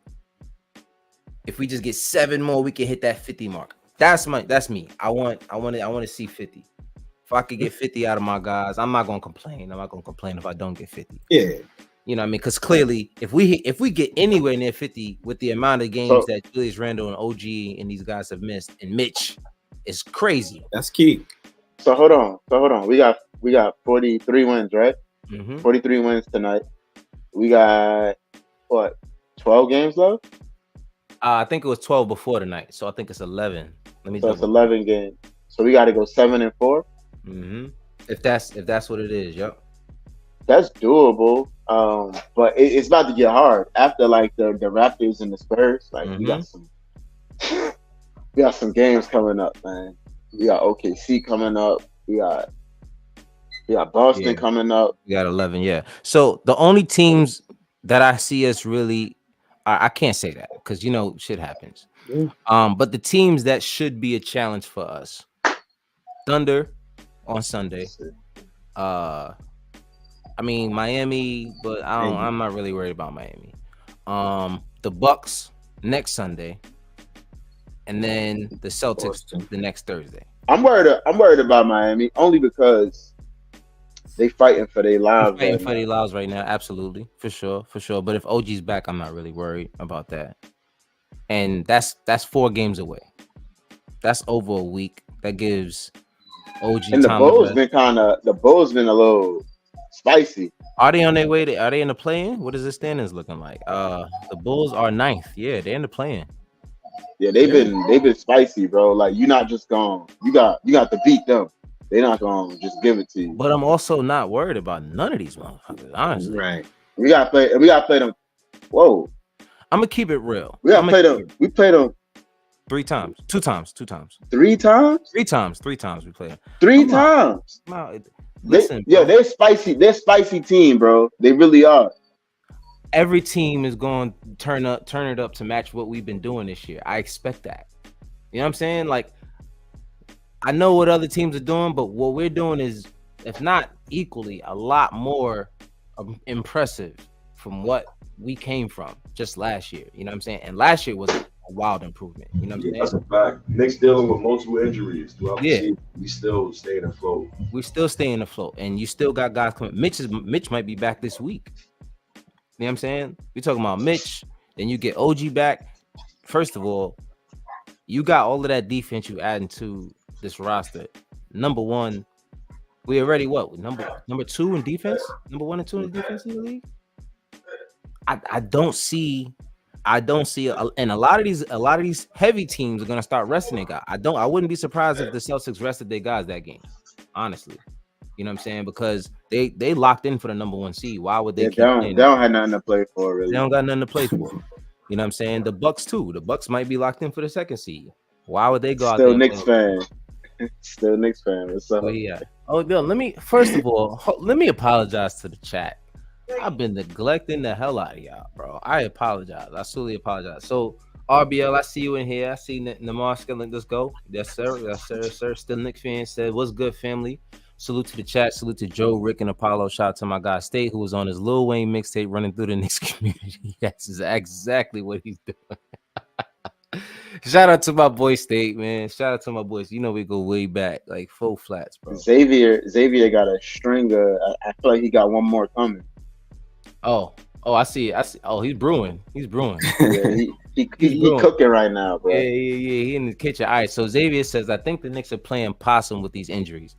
If we just get 7 more, we can hit that 50 mark. That's me. I want to see 50. If I could get 50 out of my guys, I'm not gonna complain. I'm not gonna complain if I don't get 50. Yeah. You know what I mean? Because clearly, if we get anywhere near 50 with the amount of games that Julius Randle and OG and these guys have missed, and Mitch is crazy. That's key. So hold on. We got 43 wins, right? 43 wins tonight. We got what? 12 games left? I think it was 12 before tonight, so I think it's 11. Let me. So it's 11 games. So we got to go 7-4. If that's what it is, yep. That's doable. But it's about to get hard after like the Raptors and the Spurs. Like we got some games coming up, man. We got OKC coming up. We got Boston coming up. We got 11, yeah. So the only teams that I see us really, I can't say that because shit happens. But the teams that should be a challenge for us: Thunder on Sunday. I mean Miami, but I'm not really worried about Miami. The Bucks next Sunday, and then the Celtics the next Thursday. I'm worried about Miami only because they fighting for their lives. Right now, absolutely, for sure. But if OG's back, I'm not really worried about that. And that's 4 games away. That's over a week. That gives OG and time. The Bulls been a little spicy. Are they on their way? Are they in the play-in? What is the standings looking like? The Bulls are 9th. Yeah, they're in the play-in. Yeah, they've been spicy, bro. Like you're not just gone. You got to beat them. They're not gonna just give it to you. But I'm also not worried about none of these motherfuckers, honestly. Right. We gotta play them. Whoa. I'm gonna keep it real. We gotta play them. We played them 3 times. 2 times. 3 times? 3 times. 3 times we played them. 3 times. Listen, they're spicy. They're spicy team, bro. They really are. Every team is going to turn it up to match what we've been doing this year. I expect that. You know what I'm saying? Like, I know what other teams are doing, but what we're doing is, if not equally, a lot more impressive from what we came from just last year. You know what I'm saying? And last year was a wild improvement. You know what I'm saying? That's a fact. Nick's dealing with multiple injuries throughout the season. We still staying afloat. We still staying afloat, and you still got guys coming. Mitch might be back this week. You know what I'm saying? We're talking about Mitch, then you get OG back. First of all, you got all of that defense you adding to this roster. Number one, we already number 2 in defense? Number 1 and 2 in defense in the league? I don't see and a lot of these heavy teams are gonna start resting their guys. I wouldn't be surprised if the Celtics rested their guys that game, honestly. You know what I'm saying? Because they locked in for the number 1 seed. Why would they keep playing? They don't have nothing to play for, really. They don't got nothing to play for. You know what I'm saying? The Bucks too. The Bucks might be locked in for the 2nd seed. Why would they go out there? Still Knicks fan. Still Knicks fan. What's up? Oh, Bill, let me apologize to the chat. I've been neglecting the hell out of y'all, bro. I apologize. I truly apologize. So, RBL, I see you in here. I see Namar Skilling. Let's go. Yes, sir. Yes, sir. Still Knicks fan said, "What's good, family?" Salute to the chat. Salute to Joe, Rick, and Apollo. Shout out to my guy State, who was on his Lil Wayne mixtape running through the Knicks community. That's exactly what he's doing. Shout out to my boy State, man. Shout out to my boys. You know we go way back, like 4 flats, bro. Xavier got a string of. I feel like he got one more coming. Oh, I see. Oh, he's brewing. He's brewing. Yeah, he cooking right now, bro. Yeah. He in the kitchen. All right. So Xavier says, I think the Knicks are playing possum with these injuries.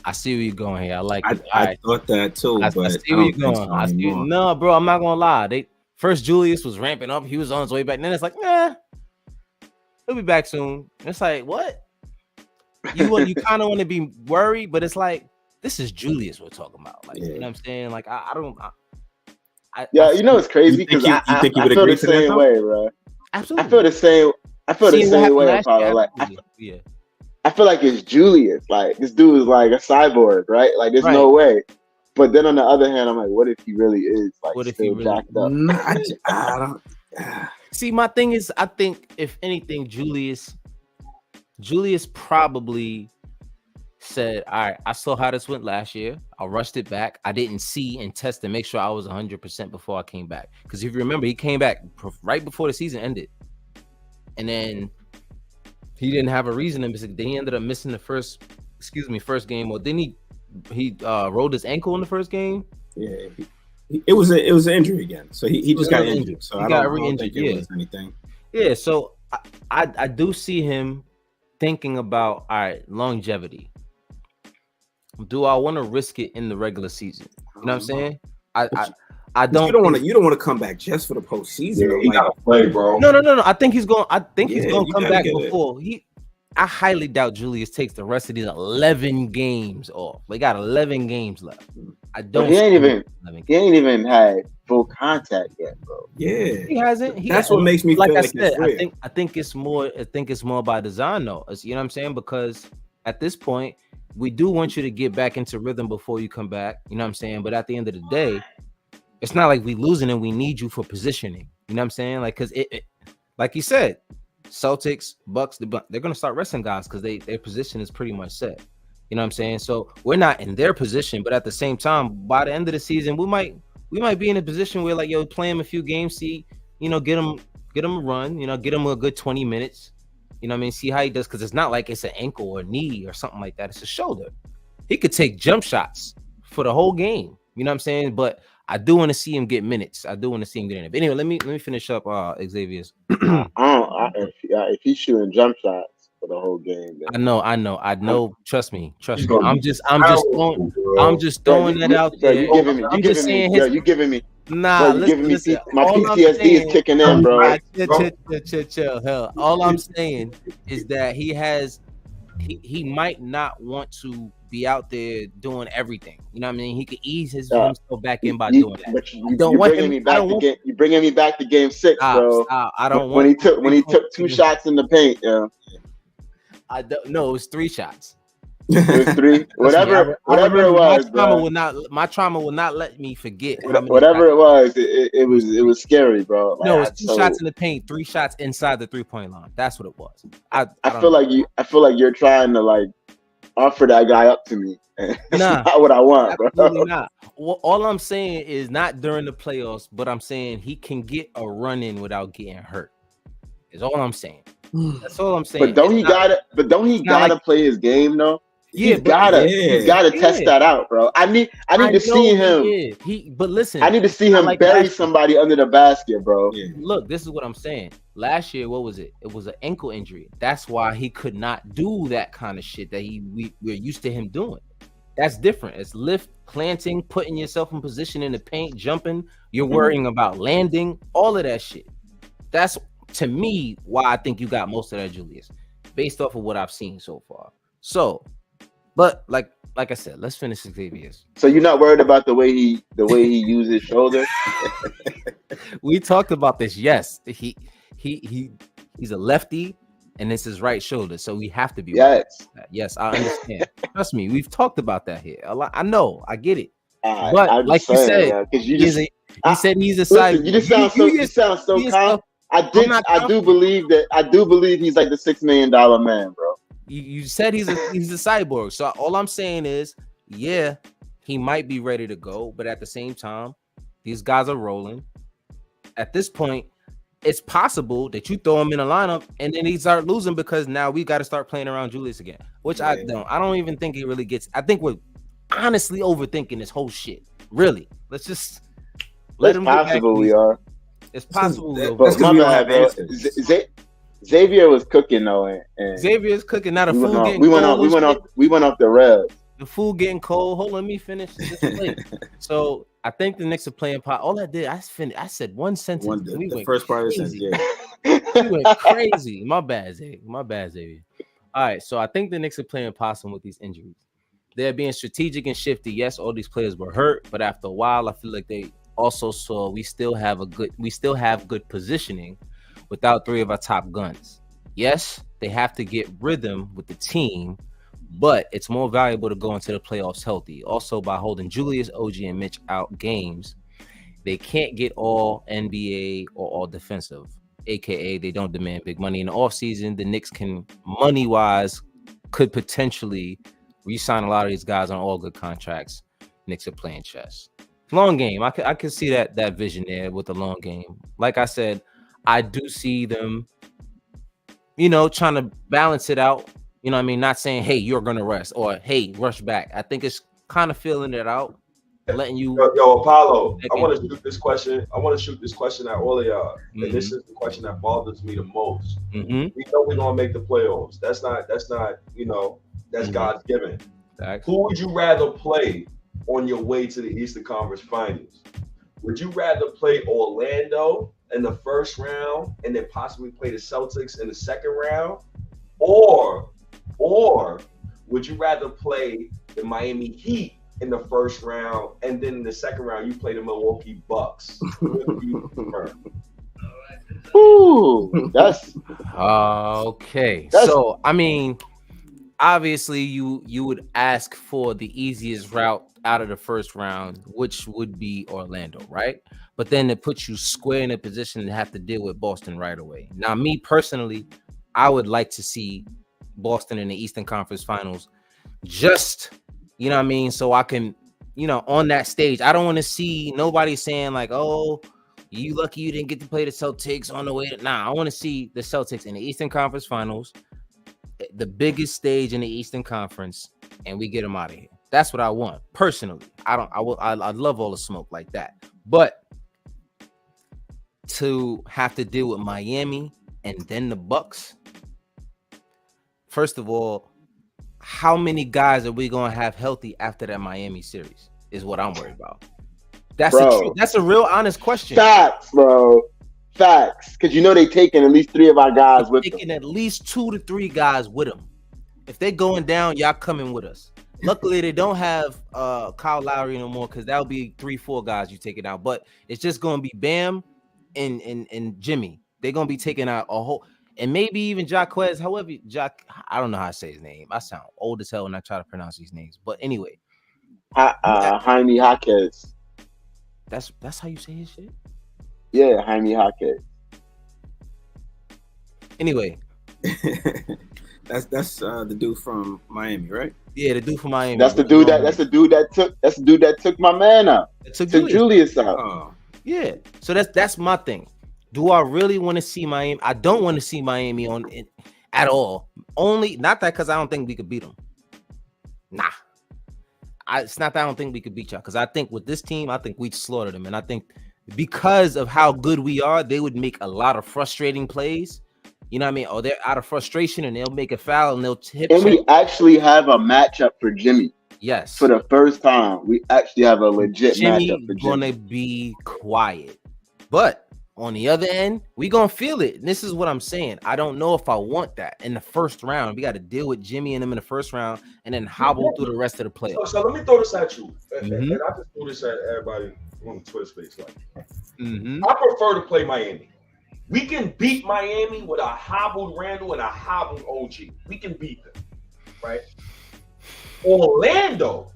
I see where you're going here. I like it. I thought that too. I see where you're going. No, bro, I'm not gonna lie. First Julius was ramping up. He was on his way back. And then it's like, he'll be back soon. It's like, what? You kind of want to be worried, but it's like, this is Julius we're talking about. Like, you know what I'm saying? Like, I don't. You know it's crazy because I feel the same way, bro. Absolutely. I feel the same way, Apollo. Like, I feel like it's Julius. Like, this dude is like a cyborg, right? Like, there's no way. But then on the other hand, I'm like, what if he really is like what if still he really jacked up? No, I don't. See, my thing is, I think if anything, Julius probably said, all right, I saw how this went last year. I rushed it back. I didn't see and test and make sure I was 100% before I came back. Because if you remember, he came back right before the season ended. and then he didn't have a reason to miss it. Then he ended up missing the first game. Or didn't he rolled his ankle in the first game? Yeah, it was an injury again. So he just got injured. So I don't think it was anything. Yeah, so I do see him thinking about, all right, longevity. Do I want to risk it in the regular season? You know what I'm saying? I don't. You don't want to come back just for the postseason. Yeah, he gotta play, bro. No. I think he's going. He's going to come back before he. I highly doubt Julius takes the rest of these 11 games off. They got 11 games left. I don't. But he ain't even had full contact yet, bro. Yeah, he hasn't. That's what makes me like feel I like said. it's real. I think it's more. I think it's more by design, though. You know what I'm saying? Because at this point, we do want you to get back into rhythm before you come back. You know what I'm saying? But at the end of the day, it's not like we losing and we need you for positioning. You know what I'm saying? Like, because it like you said, Celtics, Bucks, they're gonna start resting guys because their position is pretty much set. You know what I'm saying? So we're not in their position, but at the same time, by the end of the season, we might be in a position where, like, yo, play him a few games, see, you know, get him a run, you know, get him a good 20 minutes. You know what I mean? See how he does, because it's not like it's an ankle or knee or something like that. It's a shoulder. He could take jump shots for the whole game. You know what I'm saying? But I do want to see him get minutes. I do want to see him get in it. But anyway, let me finish up Xavier's. If he's shooting jump shots for the whole game, then I know. Trust me. I'm just throwing that out there. You giving me. Nah, listen, my PTSD is kicking in, bro. Chill. Hell, all I'm saying is that he might not want to be out there doing everything. You know what I mean? He could ease himself back in by doing that. But you're bringing me back to game 6, bro. I don't when he took 2 shots in the paint. Yeah. I don't know. It was 3 shots. It was 3. Whatever it was. My trauma will not let me forget. Whatever it was, it was scary, bro. Like, no, it's 2 shots in the paint, 3 shots inside the 3-point line. That's what it was. I feel like you're trying to, like, offer that guy up to me. That's not what I want, bro. Absolutely not. Well, all I'm saying is not during the playoffs, but I'm saying he can get a run in without getting hurt. Is all I'm saying. That's all I'm saying. But don't he gotta play his game though? Yeah, he's gotta test that out, bro. I need to see him. But listen, I need to see him bury somebody under the basket, bro. Yeah. Look, this is what I'm saying. Last year, what was it? It was an ankle injury. That's why he could not do that kind of shit that we're used to him doing. That's different. It's lift, planting, putting yourself in position in the paint, jumping. You're worrying about landing, all of that shit. That's, to me, why I think you got most of that, Julius, based off of what I've seen so far. So, but like I said, let's finish Xavier's. So you're not worried about the way he uses his shoulder? We talked about this. Yes, he's a lefty, and it's his right shoulder, so we have to be. Yes, I understand. Trust me, we've talked about that here a lot. I know, I get it. But like you said, he said he's a side. You sound so calm. I do believe he's like the $6 million man, bro. You said he's a cyborg. So all I'm saying is, yeah, he might be ready to go, but at the same time, these guys are rolling. At this point, it's possible that you throw him in a lineup and then he start losing because now we got to start playing around Julius again, which I don't even think he really gets. I think we're honestly overthinking this whole shit. Really, let's just let him. We are. It's possible. But my bad, bro. Xavier was cooking though, and Xavier's cooking. Now the food getting cold. We went off the rails. The food getting cold. Hold on, let me finish this plate. So I think the Knicks are playing pot. All I did, I said one sentence. The first part of the sentence, yeah. We went crazy. My bad, Xavier. All right, so I think the Knicks are playing possum with these injuries. They're being strategic and shifty. Yes, all these players were hurt, but after a while, I feel like they also saw we still have good positioning without 3 of our top guns. Yes, they have to get rhythm with the team, but it's more valuable to go into the playoffs healthy. Also, by holding Julius, OG, and Mitch out games, they can't get all NBA or all defensive, aka they don't demand big money in the offseason. The Knicks can, money-wise, could potentially re-sign a lot of these guys on all good contracts. Knicks are playing chess. Long game. I could see that vision there with the long game. Like I said, I do see them trying to balance it out. You know what I mean? Not saying, hey, you're gonna rest or hey, rush back. I think it's kind of feeling it out, letting you. Yo, Apollo, I want to shoot this question. I want to shoot this question at all of y'all, and this is the question that bothers me the most. We know we're gonna make the playoffs. That's not. That's God's given. Exactly. Who would you rather play on your way to the Eastern Conference Finals? Would you rather play Orlando in the first round and then possibly play the Celtics in the second round, or would you rather play the Miami Heat in the first round and then in the second round you play the Milwaukee Bucks? What do you prefer? Ooh, that's okay. So I mean, obviously you would ask for the easiest route out of the first round, which would be Orlando, right? But then it puts you square in a position to have to deal with Boston right away. Now, me personally, I would like to see Boston in the Eastern Conference Finals, just, you know what I mean? So I can, on that stage, I don't want to see nobody saying like, oh, you lucky you didn't get to play the Celtics on the way. I want to see the Celtics in the Eastern Conference Finals, the biggest stage in the Eastern Conference, and we get them out of here. That's what I want personally. I love all the smoke like that, but to have to deal with Miami and then the Bucks. First of all, how many guys are we gonna have healthy after that Miami series? Is what I'm worried about. That's a real honest question. Facts, bro. Facts, because they taking at least 3 of our guys with them. Taking at least 2 to 3 guys with them. If they're going down, y'all coming with us. Luckily, they don't have Kyle Lowry no more, because that'll be 3-4 guys you taking out. But it's just gonna be Bam and Jimmy. They're gonna be taking out a whole, and maybe even Jaquez. However, I don't know how to say his name. I sound old as hell when I try to pronounce these names. But anyway, Jaime Jaquez. That's how you say his shit. Yeah, Jaime Jaquez. Anyway, that's the dude from Miami, right? Yeah, the dude from Miami. That's the dude that took my man out. Took Julius out. Oh. Yeah. So that's my thing. Do I really want to see Miami? I don't want to see Miami on it at all. Only not that because I don't think we could beat them. Nah. It's not that I don't think we could beat y'all, because I think with this team, I think we'd slaughter them. And I think because of how good we are, they would make a lot of frustrating plays. You know what I mean? Or they're out of frustration and they'll make a foul and they'll hit. And we actually have a matchup for Jimmy. Yes. For the first time, we actually have a legit matchup for Jimmy. Gonna be quiet. But on the other end, we gonna feel it. And this is what I'm saying. I don't know if I want that in the first round. We got to deal with Jimmy and them in the first round and then hobble through the rest of the playoffs. So let me throw this at you. And I just throw this at everybody on the Twitter space. I prefer to play Miami. We can beat Miami with a hobbled Randall and a hobbled OG. We can beat them, right? Orlando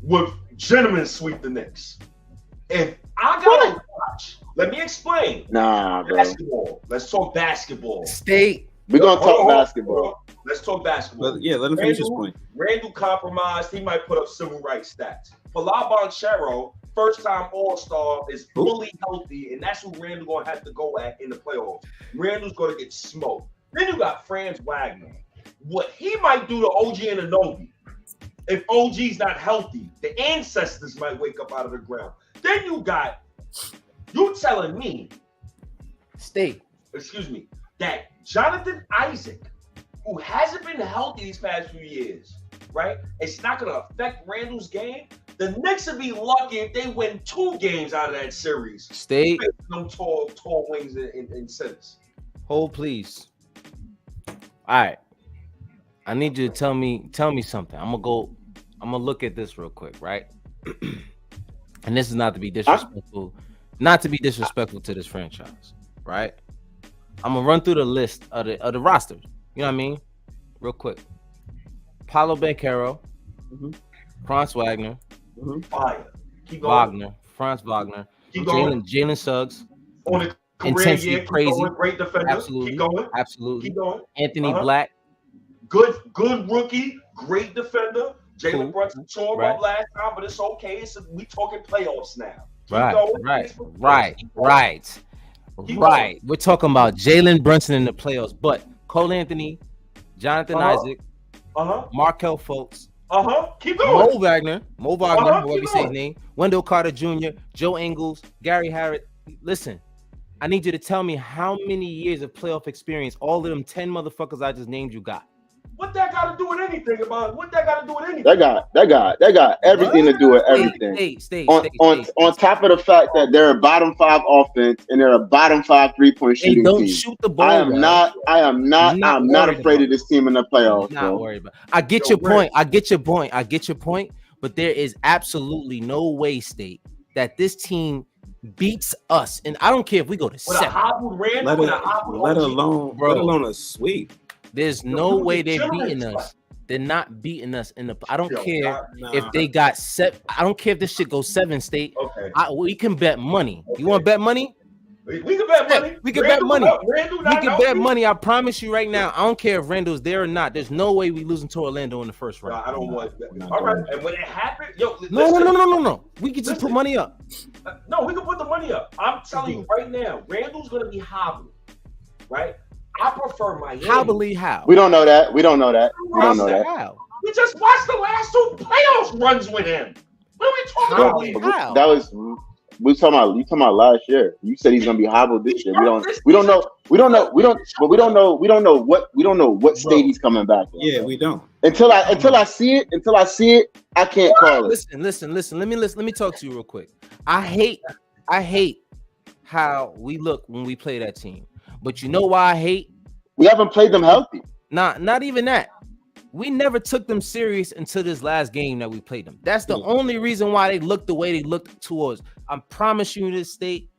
would gentlemen sweep the Knicks. If I gotta watch, let me explain. Nah, bro. Basketball. Let's talk basketball. State. We're gonna talk basketball. Let's talk basketball. Let him finish his point. Randall compromised. He might put up civil rights stats. Falabonchero, first-time All-Star, is fully healthy, and that's who Randall gonna have to go at in the playoffs. Randall's gonna get smoked. Then you got Franz Wagner. What he might do to OG and Anunoby, if OG's not healthy, the ancestors might wake up out of the ground. Then you telling me, that Jonathan Isaac, who hasn't been healthy these past few years, right? It's not going to affect Randall's game. The Knicks would be lucky if they win 2 games out of that series. No tall wings and centers. Hold, please. All right. I need you to tell me something. I'm gonna look at this real quick, right? And this is not to be disrespectful, to this franchise, right? I'm gonna run through the list of the rosters. You know what I mean? Real quick. Paulo Banchero, Franz Wagner, Fire. Keep going. Franz Wagner, Keep going. Jalen Suggs. On a career intensely year, crazy. Going, great defender. Absolutely. Keep going. Absolutely. Keep going. Anthony Black. Good rookie, great defender. Jalen Brunson tore him up last time, but it's okay. We talking playoffs now. Right. Right. We're talking about Jalen Brunson in the playoffs, but Cole Anthony, Jonathan Isaac, Markel Fultz, keep going. Mo Wagner, however you say his name, Wendell Carter Jr., Joe Ingles, Gary Harrod. Listen, I need you to tell me how many years of playoff experience all of them 10 motherfuckers I just named you got. What that got to do with anything? That got everything to do with everything. On top of the fact that they're a bottom 5 offense and they're a bottom 5 3-point shooting team. Shoot the ball. I am not afraid of this team in the playoffs. Not worried about. I get your point. I get your point. But there is absolutely no way, State, that this team beats us. And I don't care if we go to 7. Let alone a sweep. There's no way they're beating us. They're not beating us in the. I don't care if they got 7. I don't care if this shit goes 7, State. Okay. We can bet money. You want to bet money? We can bet money. We can bet money. We can bet money. I promise you right now. I don't care if Randall's there or not. There's no way we losing to Orlando in the first round. I don't want that. All right. And when it happened, No. We can just put money up. No, we can put the money up. I'm telling you right now, Randall's gonna be hobbled, right? I prefer Miami. How? We don't know that. We don't know that. How? We just watched the last 2 playoffs runs with him. What are we talking about? That was you talking about last year. You said he's gonna be hobbled this year. We don't know what state he's coming back in. Yeah, we don't. Until I see it, I can't call it. Listen. Let me talk to you real quick. I hate how we look when we play that team. But you know why I hate? We haven't played them healthy. Not even that. We never took them serious until this last game that we played them. That's the only reason why they looked the way they looked towards. I promise you, this State,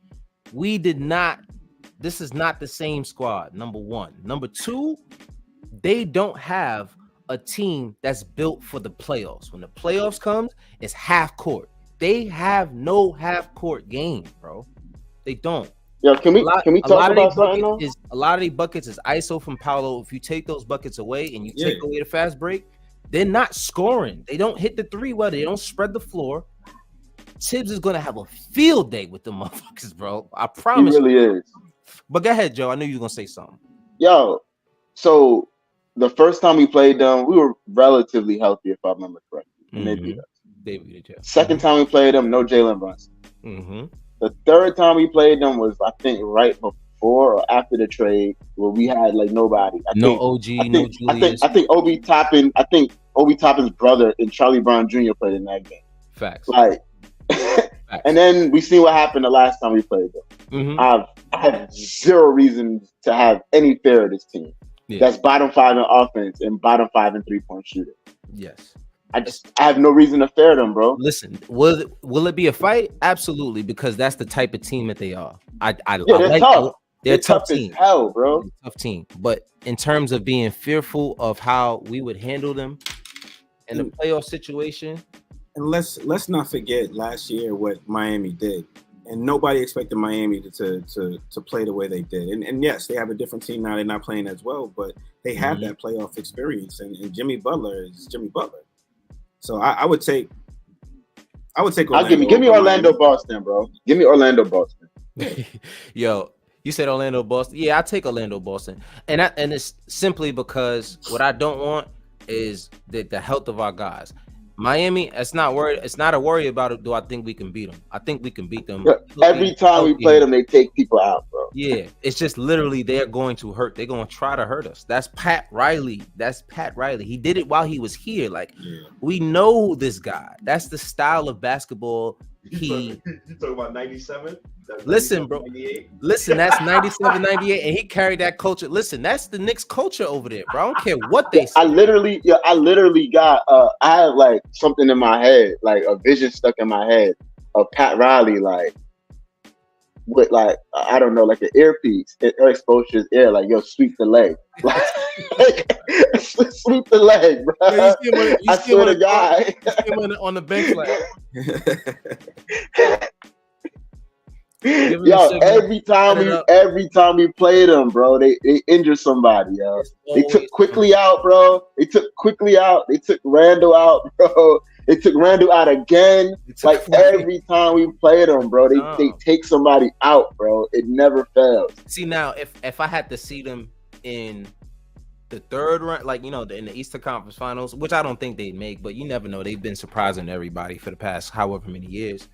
we did not. This is not the same squad. Number one. Number two, they don't have a team that's built for the playoffs. When the playoffs comes, it's half court. They have no half court game, bro. They don't. Yo, can we talk about something? A lot of these buckets is ISO from Paolo. If you take those buckets away and you take away the fast break, they're not scoring. They don't hit the 3 well. They don't spread the floor. Tibbs is gonna have a field day with the motherfuckers, bro. I promise. He really is. But go ahead, Joe. I knew you were gonna say something. Yo, so the first time we played them, we were relatively healthy, if I remember correctly. And they beat us. They beat us. Second time we played them, no Jalen Brunson. The third time we played them was, I think, right before or after the trade, where we had like nobody. No Julius. I think Obi Toppin's brother and Charlie Brown Jr. played in that game. Facts. Like, and then we seen what happened the last time we played them. I have zero reason to have any fear of this team. Yeah. That's bottom 5 in offense and bottom 5 in 3-point shooting. Yes. I have no reason to fear them, bro. Listen, will it be a fight? Absolutely, because that's the type of team that they are. They're tough. They're a tough team. As hell, bro. Tough team. But in terms of being fearful of how we would handle them in the playoff situation, and let's not forget last year what Miami did, and nobody expected Miami to play the way they did. And yes, they have a different team now. They're not playing as well, but they have that playoff experience. And Jimmy Butler is Jimmy Butler. So I would take. Orlando. Give me Orlando, Boston, bro. Give me Orlando, Boston. Yo, you said Orlando, Boston. Yeah, I take Orlando, Boston, and it's simply because what I don't want is the health of our guys. Miami, it's not a worry about it. Do I think we can beat them? I think we can beat them. Every time we play them, they take people out, bro. Yeah, it's just literally they're going to hurt. They're going to try to hurt us. That's Pat Riley. He did it while he was here. Like, we know this guy. That's the style of basketball. You talking about 97? Listen, bro. 98? Listen, that's 97, 98, and he carried that culture. Listen, that's the Knicks culture over there, bro. I don't care what they say. I literally got I have like something in my head, like a vision stuck in my head of Pat Riley, like with like I don't know, like an earpiece, it exposed his ear, like yo, sweep the leg, like sweep the leg, bro. Yeah, I swear to God, on the bench, like. Yo, every time we played them, bro, they injured somebody, yo. They took Quickly out, bro. They took Randall out, bro. They took Randall out again. Like every time we played them, bro, they take somebody out, bro. It never fails. See, now if I had to see them in the third round, like, you know, in the Eastern Conference Finals, which I don't think they'd make, but you never know. They've been surprising everybody for the past however many years.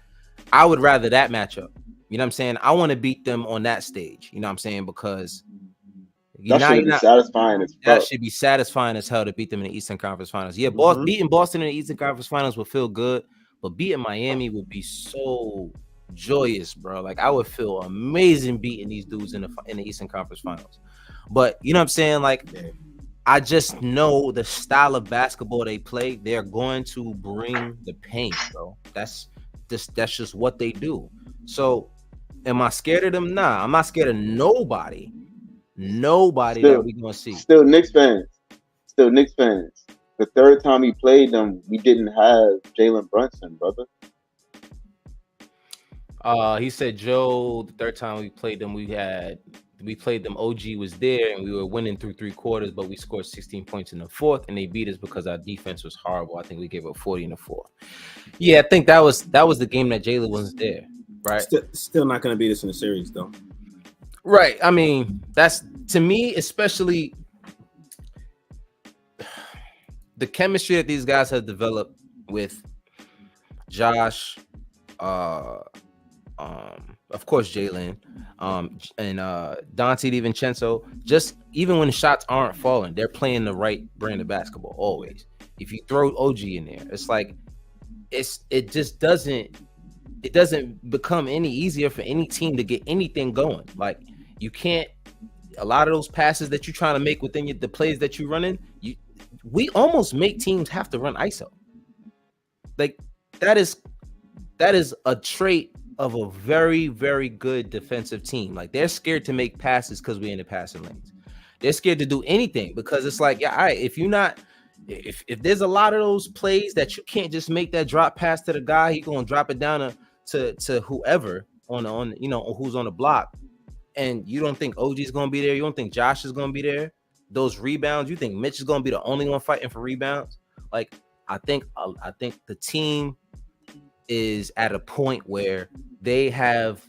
I would rather that matchup. You know what I'm saying? I want to beat them on that stage. You know what I'm saying? Because that should be satisfying as fuck. That should be satisfying as hell to beat them in the Eastern Conference Finals. Yeah, beating Boston in the Eastern Conference Finals would feel good, but beating Miami would be so joyous, bro. Like, I would feel amazing beating these dudes in the Eastern Conference Finals. But you know what I'm saying? Like, I just know the style of basketball they play. They're going to bring the pain, bro. That's just what they do. So, am I scared of them? Nah, I'm not scared of nobody. Nobody that we gonna see. Still Knicks fans. The third time we played them, we didn't have Jalen Brunson, brother. He said, Joe, the third time we played them, we played them. OG was there, and we were winning through 3 quarters, but we scored 16 points in the fourth, and they beat us because our defense was horrible. I think we gave up 40 in the fourth. Yeah, I think that was the game that Jalen wasn't there, right? Still not going to beat us in the series, though. Right. I mean, that's, to me, especially the chemistry that these guys have developed with Josh, of course, Jalen, and Dante DiVincenzo. Just even when the shots aren't falling, they're playing the right brand of basketball always. If you throw OG in there, it's like it doesn't become any easier for any team to get anything going. Like, you can't. A lot of those passes that you're trying to make within the plays that you're running, we almost make teams have to run ISO. Like, that is a trait of a very, very good defensive team. Like, they're scared to make passes because we're in the passing lanes. They're scared to do anything because it's like, yeah, all right, if there's a lot of those plays that you can't just make that drop pass to the guy, he's gonna drop it down to whoever on you know, who's on the block, and you don't think OG is gonna be there, you don't think Josh is gonna be there. Those rebounds, you think Mitch is gonna be the only one fighting for rebounds? Like, I think the team is at a point where they have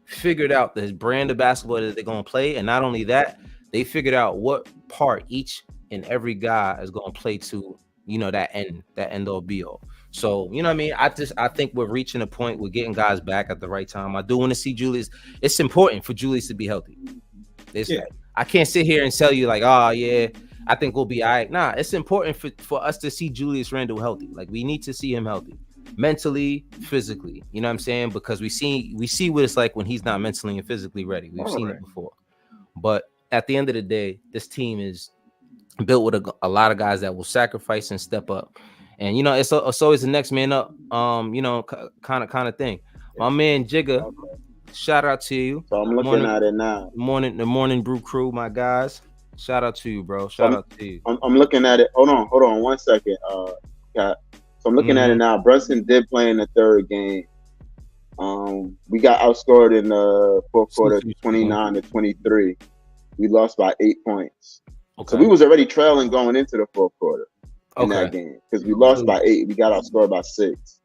figured out the brand of basketball that they're going to play, and not only that, they figured out what part each and every guy is going to play to, you know, that end all be all. So, you know what I mean? I think we're reaching a point, we're getting guys back at the right time. I do want to see Julius. It's important for Julius to be healthy. I can't sit here and tell you like, oh yeah, I think we'll be all right. Nah, it's important for us to see Julius Randle healthy. Like, we need to see him healthy. Mentally, physically, you know what I'm saying? Because we see what it's like when he's not mentally and physically ready. We've seen it before. But at the end of the day, this team is built with a lot of guys that will sacrifice and step up. And, you know, it's always the next man up, you know, kind of thing. My man Jigga, shout out to you. So I'm looking at it now. The morning brew crew, my guys. Shout out to you, bro. Shout out to you. I'm looking at it. Hold on 1 second. So I'm looking at it now. Brunson did play in the third game. We got outscored in the fourth quarter, 29-23. We lost by 8 points. Okay. So we was already trailing going into the fourth quarter in that game because we lost by 8. We got outscored by 6.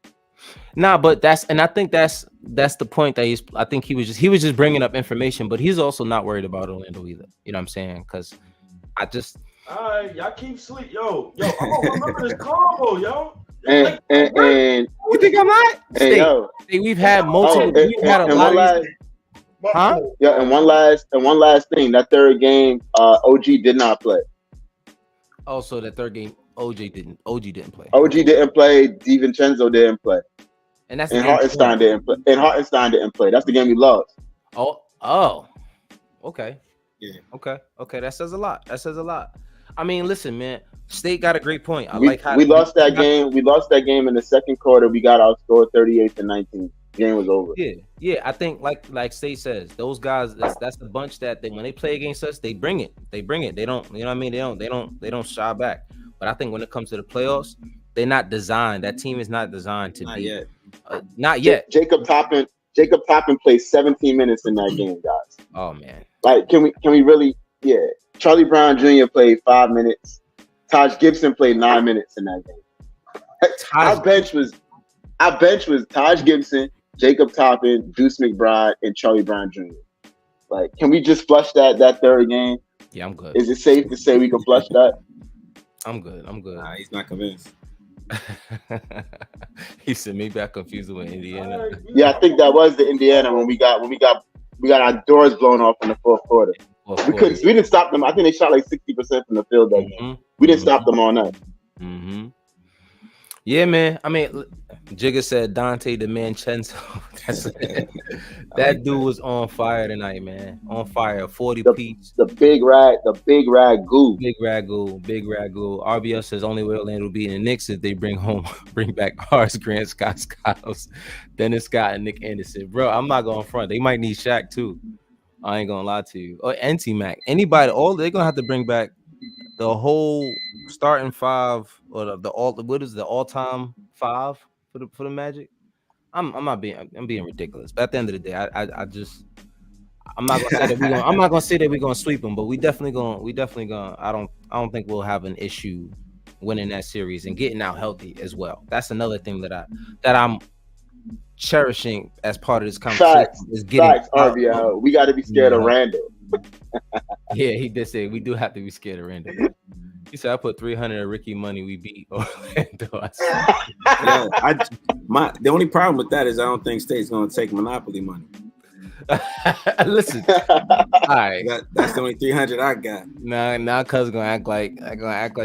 Nah, but I think that's the point that I think he was just bringing up information, but he's also not worried about Orlando either. You know what I'm saying? Because I just. Y'all keep sleep, yo. I don't remember this combo, yo. And you think I'm not? Hey, we've had multiple. We've had a lot. Yeah, and one last thing. That third game, OG did not play. Also, that third game, OG didn't play. OG didn't play. DiVincenzo didn't play. And Hartenstein didn't play. And Hartenstein didn't play. That's the game we lost. Oh. Okay. Yeah. Okay. That says a lot. I mean, listen, man. State got a great point. We lost that game. We lost that game in the second quarter. We got outscored 38-19. Game was over. Yeah. I think like State says, those guys. That's the bunch that when they play against us, they bring it. They don't. You know what I mean? They don't shy back. But I think when it comes to the playoffs, they're not designed. That team is not designed to be. Not yet. Jacob Toppin played 17 minutes in that game, guys. Oh man. Like, can we really? Yeah. Charlie Brown Jr. played 5 minutes. Taj Gibson played 9 minutes in that game. Our bench was Taj Gibson, Jacob Toppin, Deuce McBride, and Charlie Brown Jr. Like, can we just flush that third game? Yeah, I'm good. Is it safe to say we can flush that? I'm good. Nah, he's not convinced. He said maybe I confused it with Indiana. Yeah, I think that was the Indiana when we got our doors blown off in the fourth quarter. We didn't stop them. I think they shot like 60% from the field that game. We didn't stop them all night. Yeah, man. I mean, Jigga said Dante DiMincenzo. That dude was on fire tonight, man. On fire. 40 piece. The big ragu. Big ragu. RBL says only way Orlando will be in the Knicks if they bring back Horace Grant, Scott Skiles, Dennis Scott, and Nick Anderson. Bro, I'm not going front. They might need Shaq too. I ain't gonna lie to you. Or NT Mac. Anybody, they're gonna have to bring back the whole starting five, or the all-time five for the Magic. I'm being ridiculous. But at the end of the day, I'm not gonna say that we're gonna sweep them, but we definitely gonna. I don't think we'll have an issue winning that series and getting out healthy as well. That's another thing that I'm cherishing as part of this conversation. Is getting RBL. We got to be scared of Randall. Yeah, he did say we do have to be scared of Randall. He said I put 300 of Ricky money. We beat Orlando. The only problem with that is I don't think State's gonna take Monopoly money. Listen, all right, that's the only 300 I got. Now cuz gonna act like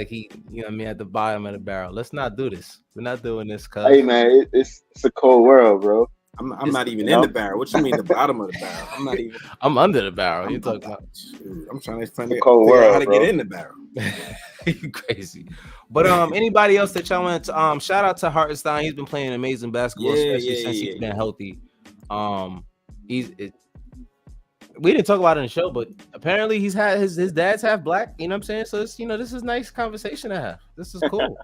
he, you know what I mean, at the bottom of the barrel. Let's not do this. We're not doing this, cuz. Hey man, it's a cold world, bro. I'm not even in the barrel. What you mean the bottom of the barrel? I'm not even. I'm under the barrel. You talking about? I'm trying to figure out how to get in the barrel. You crazy. But anybody else that y'all want to shout out to Hartenstein. He's been playing amazing basketball, especially since he's been healthy. We didn't talk about it in the show, but apparently he's had his dad's half black. You know what I'm saying? So it's, this is nice conversation to have. This is cool.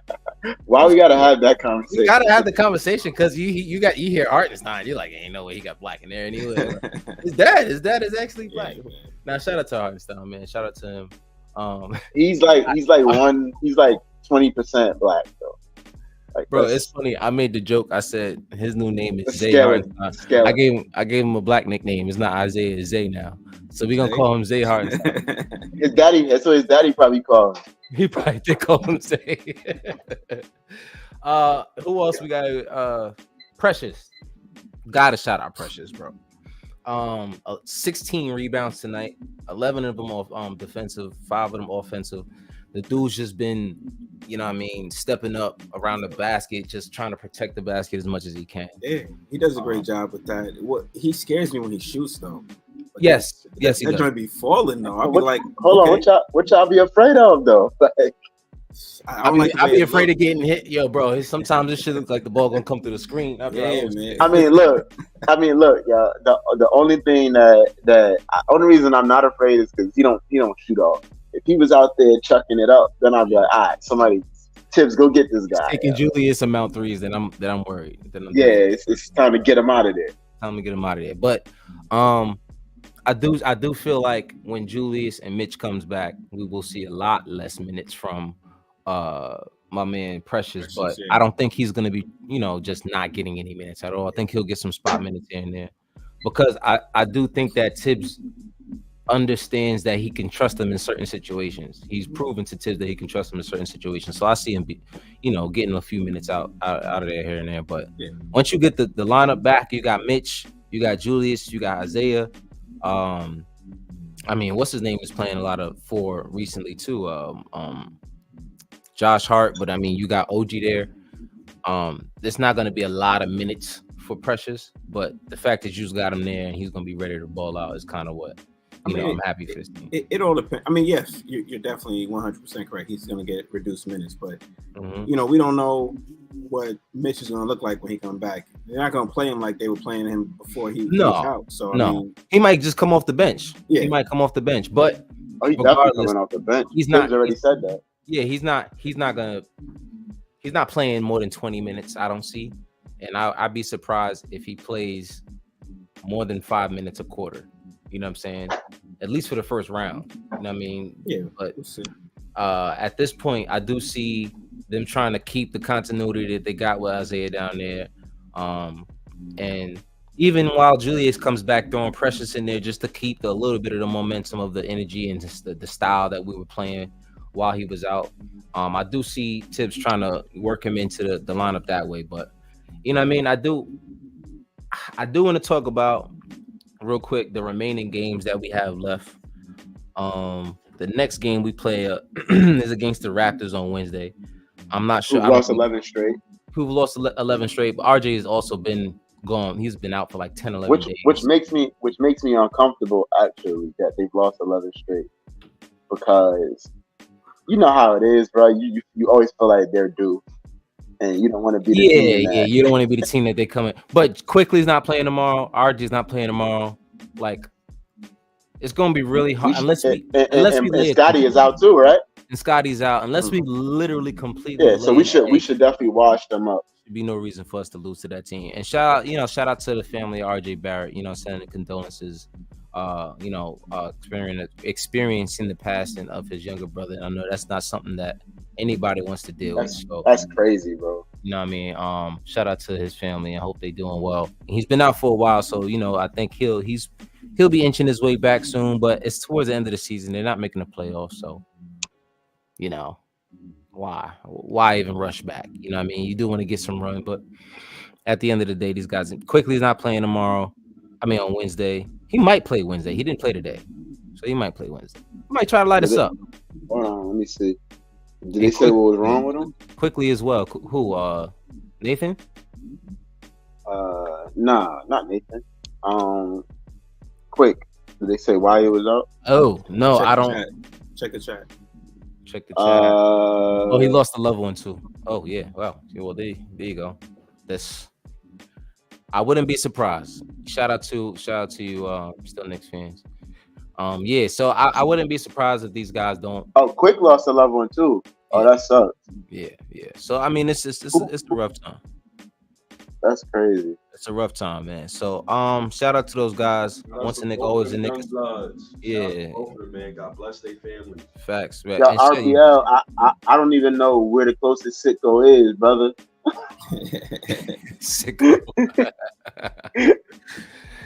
Why we gotta have that conversation? We gotta have the conversation because you hear Hartenstein, you're like, ain't no way he got black in there anyway. His dad is actually black. Yeah, now shout out to Hartenstein, man. Shout out to him. He's like 20% black though. Like, bro, it's funny. I made the joke. I said his new name is Zay Hartenstein. I gave him a black nickname. It's not Isaiah, it's Zay now. So we're gonna call him Zay Hartenstein. That's what his daddy probably called him. He probably did call him Zay. Who else we got? Precious. Gotta shout out Precious, bro. 16 rebounds tonight, 11 of them off defensive, 5 of them offensive. The dude's just been, stepping up around the basket, just trying to protect the basket as much as he can. Yeah, he does a great job with that. He scares me when he shoots, though. But yes, he does. That joint be falling, though. I'll be like, hold on, what y'all be afraid of, though? I'll be afraid of getting hit, yo, bro. Sometimes this shit looks like the ball gonna come through the screen. Man. I mean, look, yeah. The only thing only reason I'm not afraid is because he don't shoot off. If he was out there chucking it up, then I'd be like, all right, somebody, Tibbs, go get this guy. Taking Julius amount threes, then I'm worried. It's time to get him out of there. But I do feel like when Julius and Mitch comes back, we will see a lot less minutes from my man Precious. But I don't think he's gonna be, just not getting any minutes at all. I think he'll get some spot minutes here and there, because I do think that Tibbs understands that he can trust him in certain situations. He's proven to Tibbs that he can trust him in certain situations. So I see him getting a few minutes out of there here and there. But once you get the lineup back, you got Mitch, you got Julius, you got Isaiah. What's his name is playing a lot of four recently too. Josh Hart, but you got OG there. There's not going to be a lot of minutes for Precious, but the fact that you just got him there and he's going to be ready to ball out is kind of what. I'm happy for this team. It all depends. Yes, you're definitely 100% correct. He's going to get reduced minutes, but we don't know what Mitch is going to look like when he comes back. They're not going to play him like they were playing him before he was out. So he might just come off the bench. Yeah, he might come off the bench, but he's definitely coming off the bench. He's already said that. Yeah, he's not playing more than 20 minutes. I don't see, and I'd be surprised if he plays more than 5 minutes a quarter. You know what I'm saying? At least for the first round. You know what I mean? Yeah. But at this point, I do see them trying to keep the continuity that they got with Isaiah down there. And even while Julius comes back throwing Precious in there just to keep a little bit of the momentum of the energy and just the style that we were playing while he was out. I do see Tibbs trying to work him into the lineup that way, but you know what I mean? I do want to talk about real quick the remaining games that we have left. The next game we play is against the Raptors on Wednesday. I'm not sure. Who lost 11 straight. Who lost 11 straight, but RJ has also been gone. He's been out for like 10, 11 days. Which makes me uncomfortable actually that they've lost 11 straight, because you know how it is, bro. You always feel like they're due, and you don't want to be the team. Yeah. You don't want to be the team that they come in. But Quickly's not playing tomorrow. RJ's not playing tomorrow. Like, it's gonna be really hard unless we Scotty is out too, right? And Scotty's out. Unless we literally completely. Yeah, so we should definitely wash them up. Should be no reason for us to lose to that team. And shout out to the family of RJ Barrett. Sending condolences. Experiencing the passing of his younger brother. I know that's not something that anybody wants to deal with. So, that's crazy, bro. You know what I mean? Shout out to his family. I hope they're doing well. He's been out for a while, so I think he'll be inching his way back soon. But it's towards the end of the season. They're not making the playoffs, so why even rush back? You know what I mean? You do want to get some run, but at the end of the day, these guys Quickly is not playing tomorrow. I mean on Wednesday. He might play Wednesday. He didn't play today, so he might play Wednesday. He might try to light us up. Hold on, let me see. Did they say what was wrong with him? Quickly as well. Who? Nathan? Nah, not Nathan. Quick. Did they say why he was out? Oh no, I don't. Check the chat. Check the chat. He lost the level one too. Oh yeah. Well, there you go. I wouldn't be surprised. Shout out to you, still Knicks fans. Yeah. So I wouldn't be surprised if these guys don't. Oh, Quick lost the level one too. Oh, that sucks. Yeah. So I mean, it's a rough time. That's crazy. It's a rough time, man. So shout out to those guys. Once a Nick, always a Nick. Yeah, man. God bless their family. Facts. Right. Yo, RPL, I don't even know where the closest sicko is, brother. Sicko.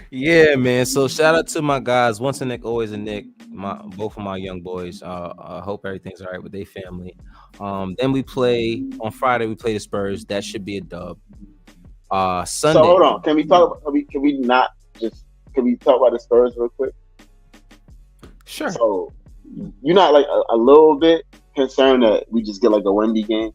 Yeah, man. So shout out to my guys. Once a Nick, always a Nick. Both of my young boys. I hope everything's all right with their family. Then we play on Friday. We play the Spurs. That should be a dub. Sunday. So hold on. Can we talk about the Spurs real quick? Sure. So you're not like a little bit concerned that we just get like a Wemby game?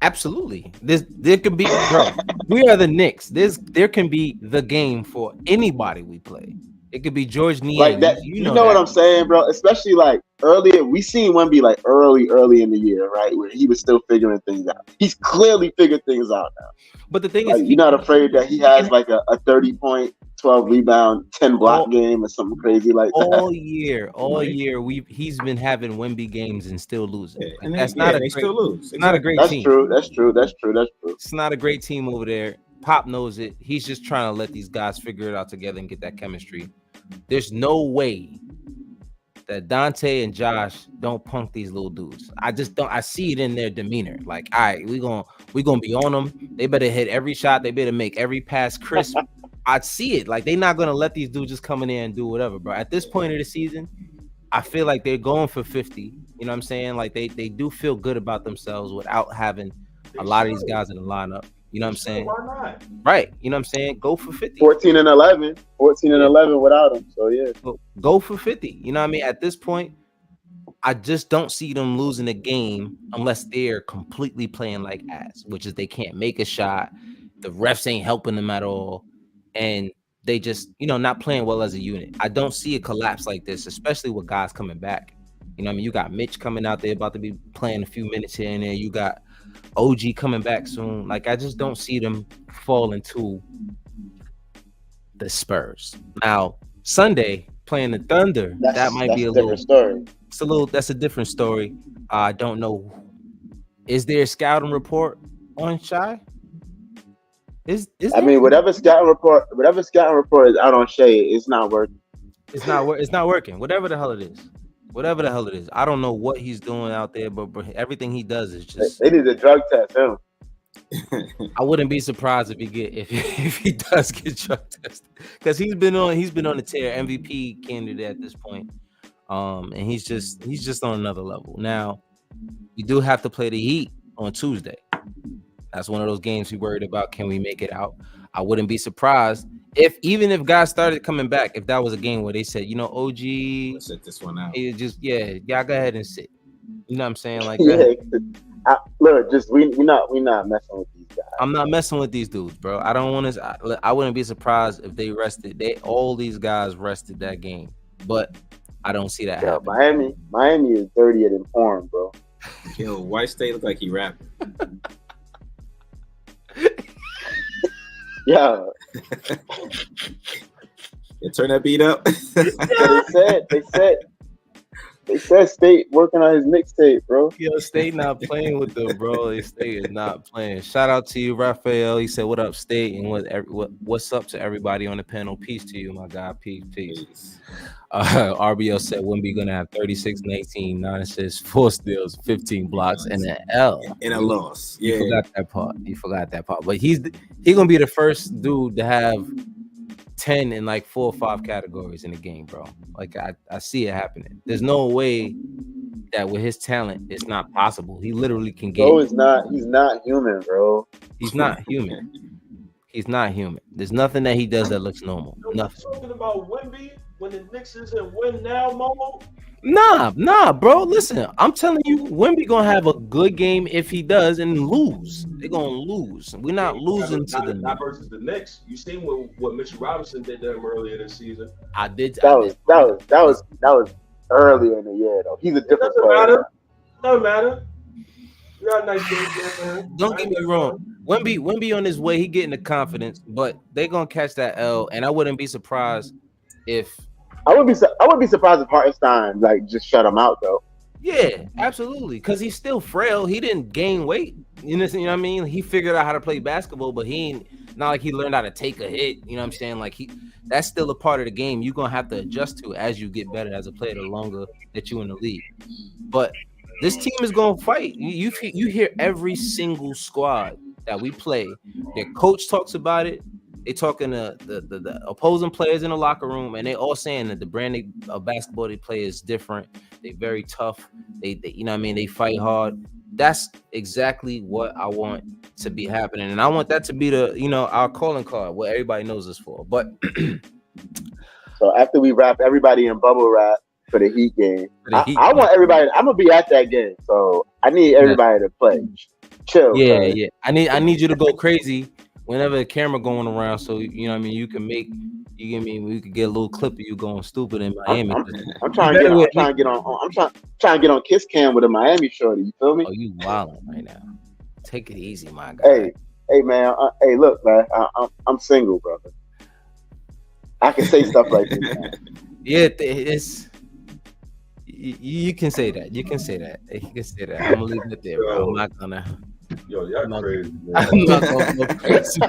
Absolutely. There could be, bro. We are the Knicks. There can be the game for anybody we play. It could be George Niang. Like that, you know what I'm saying, bro? Especially like earlier, we seen Wemby like early in the year, right? Where he was still figuring things out. He's clearly figured things out now. But the thing is, you're not afraid that he has like a 30 point, 12 rebound, 10 block game or something crazy like that. All year, he's been having Wemby games and still losing. Yeah, and that's not a still lose. It's not a great team. That's true. It's not a great team over there. Pop knows it. He's just trying to let these guys figure it out together and get that chemistry. There's no way that Dante and Josh don't punk these little dudes. I just don't. I see it in their demeanor. Like, all right, we gonna be on them. They better hit every shot. They better make every pass crisp. I see it. Like, they're not gonna let these dudes just come in there and do whatever, bro. At this point of the season, I feel like they're going for 50. You know what I'm saying? Like, they do feel good about themselves without having a lot of these guys in the lineup. You know what I'm saying? Why not? Right. You know what I'm saying? Go for 50. 14 and 11 without him. So yeah. Go for 50. You know what I mean? At this point, I just don't see them losing a game unless they're completely playing like ass, which is they can't make a shot. The refs ain't helping them at all. And they just, not playing well as a unit. I don't see a collapse like this, especially with guys coming back. You know what I mean? You got Mitch coming out there about to be playing a few minutes here and there. You got OG coming back soon. Like, I just don't see them fall into the Spurs. Now, Sunday playing the Thunder, that might be a little story. That's a different story. I don't know. Is there a scouting report on Shai? Whatever scouting report is out on Shai, it's not working. It's not working. Whatever the hell it is. whatever the hell it is. I don't know what he's doing out there, but everything he does is just. They need a drug test him. I wouldn't be surprised if if he does get drug tested, because he's been on the tear, MVP candidate at this point. And he's just on another level. Now, we do have to play the Heat on Tuesday. That's one of those games we worried about. Can we make it out? I wouldn't be surprised even if guys started coming back, if that was a game where they said, OG, let's sit this one out. Y'all go ahead and sit. You know what I'm saying? Like, look, we're not messing with these guys. I'm not messing with these dudes, bro. I don't want to. I wouldn't be surprised if they rested. All these guys rested that game, but I don't see that happening. Miami is dirty and informed, bro. Yo, White State look like he rapping. Yeah. Turn that beat up. They said State working on his mixtape, bro. Yo, State not playing with them, bro. State is not playing. Shout out to you, Raphael. He said, "What up, State?" And what's up to everybody on the panel? Peace to you, my guy. Peace. RBL said Wemby gonna have 36, 19, 9 assists, 4 steals, 15 blocks, and an L. And a loss. Yeah. You forgot that part. But he's gonna be the first dude to have 10 in like 4 or 5 categories in the game, bro. Like I see it happening. There's no way that with his talent, it's not possible. He literally can get. Bro, he's not human, bro. He's not human. He's not human. There's nothing that he does that looks normal. Nothing. Talking about Wemby when the Knicks is in win now, Momo. Nah, bro. Listen, I'm telling you, Wemby gonna have a good game if he does and lose. They're gonna lose. We're not losing to the not versus the Knicks. You seen what Mitchell Robinson did to him earlier this season. I did. That was earlier in the year though. He's a different player. Doesn't matter. You got a nice game there for him. Don't get me wrong. Wemby on his way. He getting the confidence, but they gonna catch that L, and I wouldn't be surprised if. I would be surprised if Hartenstein like just shut him out though. Yeah, absolutely. Because he's still frail. He didn't gain weight. You know what I mean? He figured out how to play basketball, but he ain't not like he learned how to take a hit. You know what I'm saying? Like that's still a part of the game you're gonna have to adjust to as you get better as a player the longer that you're in the league. But this team is gonna fight. You hear every single squad that we play. Their coach talks about it. They talking to the opposing players in the locker room, and they all saying that the brand of basketball they play is different. They're very tough. They you know what I mean? They fight hard. That's exactly what I want to be happening, and I want that to be our calling card, what everybody knows us for. But so after we wrap everybody in bubble wrap for the Heat game, I want everybody. I'm gonna be at that game, so I need everybody to play. Chill. Yeah. I need you to go crazy whenever the camera going around, so you know what I mean, we could get a little clip of you going stupid in Miami. I'm trying to get on Kiss Cam with a Miami shorty. You feel me? Oh, you wilding right now. Take it easy, my guy. Hey man. Hey, look, man. I'm single, brother. I can say stuff like this. Man. Yeah, it's. You can say that. You can say that. I'm gonna leave it there, bro. I'm not gonna. Yo, y'all crazy. Man. I'm not gonna go crazy.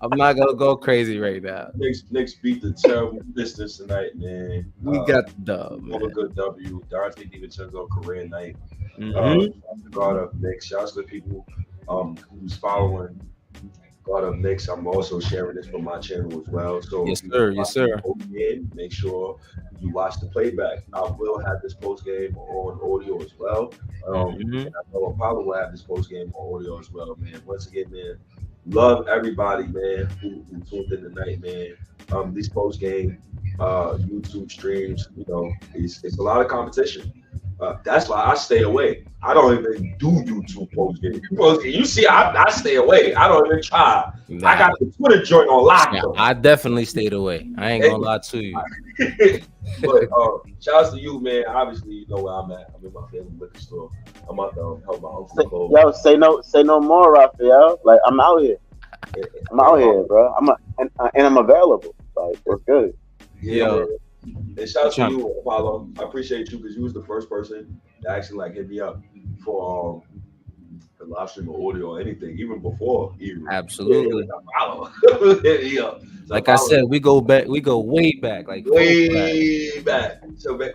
I'm not gonna go crazy right now. Knicks beat the terrible Pistons tonight, man. We got the dub. Man. A good W. Dante DiVincenzo career night. Mm-hmm. God of Knicks. Shouts to the people who's following God of Knicks. I'm also sharing this from my channel as well. So yes, sir. Make sure you watch the playback. I will have this post game on audio as well. And I know Apollo will have this post game on audio as well, man. Once again, man, love everybody, man, who tuned in tonight, man. These post game YouTube streams, it's a lot of competition. That's why I stay away. I don't even do YouTube post game. You see, I stay away. I don't even try. Nah. I got the Twitter joint on lock. Yeah, I definitely stayed away. I ain't gonna lie to you. But shouts to you, man. Obviously, you know where I'm at. I'm in my family liquor store. I'm out there help my uncle. Yo, say no more, Raphael. Like I'm out here. I'm out here, bro. And I'm available. Like it's good. Yeah. And shout out to you, Apollo. I appreciate you because you was the first person to actually hit me up for the live stream or audio or anything, even before. Absolutely. Yeah. Like I said, we go back. We go way back. Like way back. So, like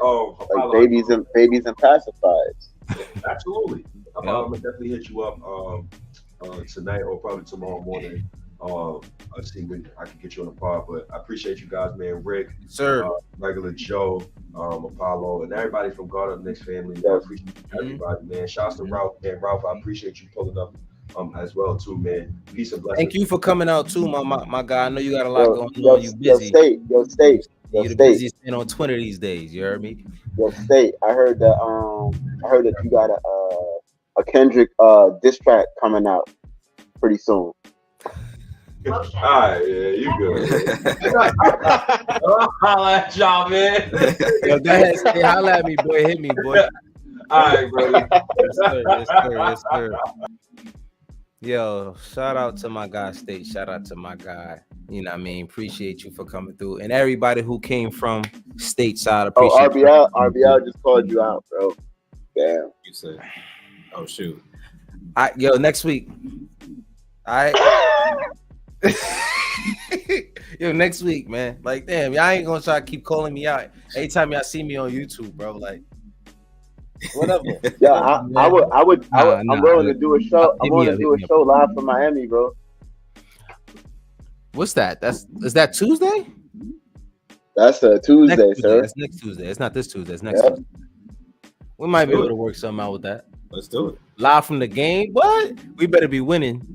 babies and pacifiers. absolutely. Yeah. I'm gonna definitely hit you up tonight or probably tomorrow morning. I'll see when I can get you on the pod. But I appreciate you guys, man. Rick, Sir. Regular Joe, Apollo, and everybody from God Up Next family. I appreciate everybody, man. Shouts to Ralph, man. Ralph, I appreciate you pulling up as well too, man. Peace and blessings. Thank you for coming out too, my guy. I know you got a lot going on. You busy. Yo, state. You're the busiest man on Twitter these days. You heard me? Yo, state. I heard that you got a Kendrick diss track coming out pretty soon. All right, yeah, you good. Holla at y'all, man. Yo, go ahead, stay, holla at me, boy. Hit me, boy. All right, brother. Yes, sir. Yo, shout out to my guy, State. Shout out to my guy. You know what I mean? Appreciate you for coming through. And everybody who came from stateside, appreciate you. RBL just called you out, bro. Damn. You said, oh, shoot. Yo, next week. All right. Yo, next week, man. Like, damn, y'all ain't gonna try to keep calling me out. Anytime y'all see me on YouTube, bro, like, whatever. Yeah, I'm willing to do a show. I'm willing to do a show live from Miami, bro. What's that? Is that Tuesday? That's a Tuesday, sir. That's next Tuesday. It's not this Tuesday. It's next Tuesday. We might be able to work something out with that. Let's do it. Live from the game. What? We better be winning.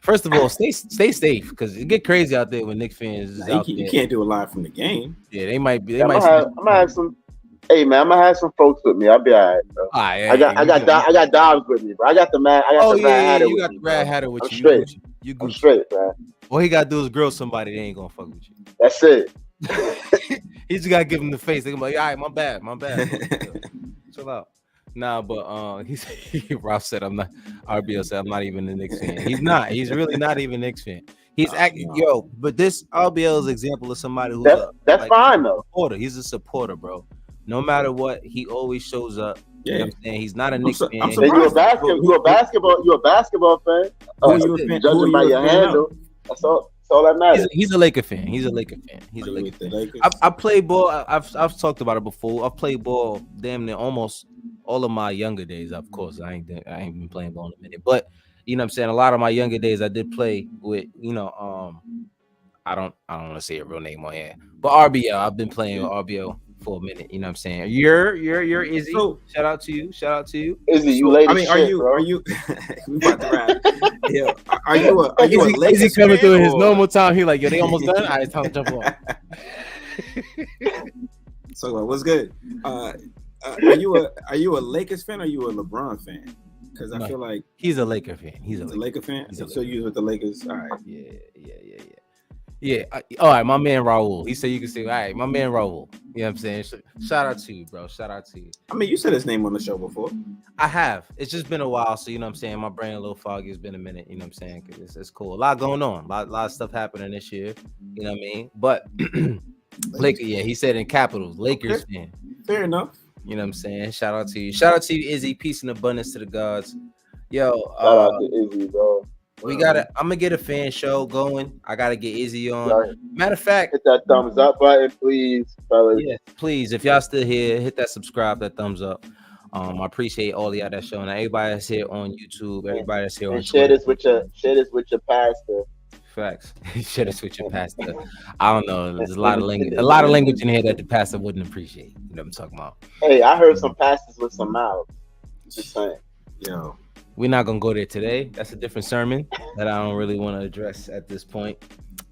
First of all, stay safe because it get crazy out there when Knicks fans is out there. You can't do it live from the game. Yeah, they might be. I'm gonna have some. Hey man, I'm gonna have some folks with me. I'll be all right, bro. All right, I got Dobbs with me, bro. I got the man. I got the Rad Hatter. You got the Rad Hatter with you. Straight. I'm straight, man. All he gotta do is grill somebody. They ain't gonna fuck with you. That's it. He just gotta give him the face. They gonna be like, all right, my bad. Chill out. Nah, but Ralph said I'm not. RBL said I'm not even a Knicks fan. He's not. He's really not even a Knicks fan. He's acting but this RBL is an example of somebody who's that's like, fine though. Supporter. He's a supporter, bro. No matter what, he always shows up. Yeah. You know what I'm saying? He's not a Knicks fan. You a basketball fan. Judging by your handle. That's all that matters. He's a Laker fan. He's a Laker fan. I play ball. I've talked about it before. I've played ball damn near almost all of my younger days. Of course, I ain't been playing ball in a minute. But you know what I'm saying? A lot of my younger days I did play with, I don't want to say a real name on here. But RBL. I've been playing with RBL for a minute. You know what I'm saying? You're Izzy. So, shout out to you. Izzy, you lady. I mean, are you we about to wrap. Yeah. Are you a Lakers Izzy coming through fan his normal time? He like, yo, they almost done. All right, it's time to jump on. So what's good? Are you a Lakers fan or are you a LeBron fan? Because I feel like he's a Laker fan. He's a Laker fan. So you with the Lakers? All right. Yeah. All right, my man Raul. He said you can say, all right, my man Raul. You know what I'm saying? Shout out to you, bro. Shout out to you. I mean, you said his name on the show before. I have. It's just been a while, so you know what I'm saying? My brain a little foggy. It's been a minute, you know what I'm saying? Because it's cool. A lot going on. A lot of stuff happening this year. You know what I mean? But Lakers, he said in capitals, Lakers fan. Fair enough. You know what I'm saying? Shout out to you. Shout out to you, Izzy. Peace and abundance to the gods. Yo, shout out to Izzy, bro. I'm gonna get a fan show going. I gotta get Izzy on. Matter of fact, hit that thumbs up button, please, fellas. Yeah, please. If y'all still here, hit that subscribe, that thumbs up. I appreciate all of y'all that's showing. Everybody that's here on YouTube, everybody that's here on share this with your pastor. Facts. Share this with your pastor. I don't know. There's a lot of language in here that the pastor wouldn't appreciate. You know what I'm talking about? Hey, I heard some pastors with some mouths. Just saying. Yo. We're not gonna go there today. That's a different sermon that I don't really want to address at this point.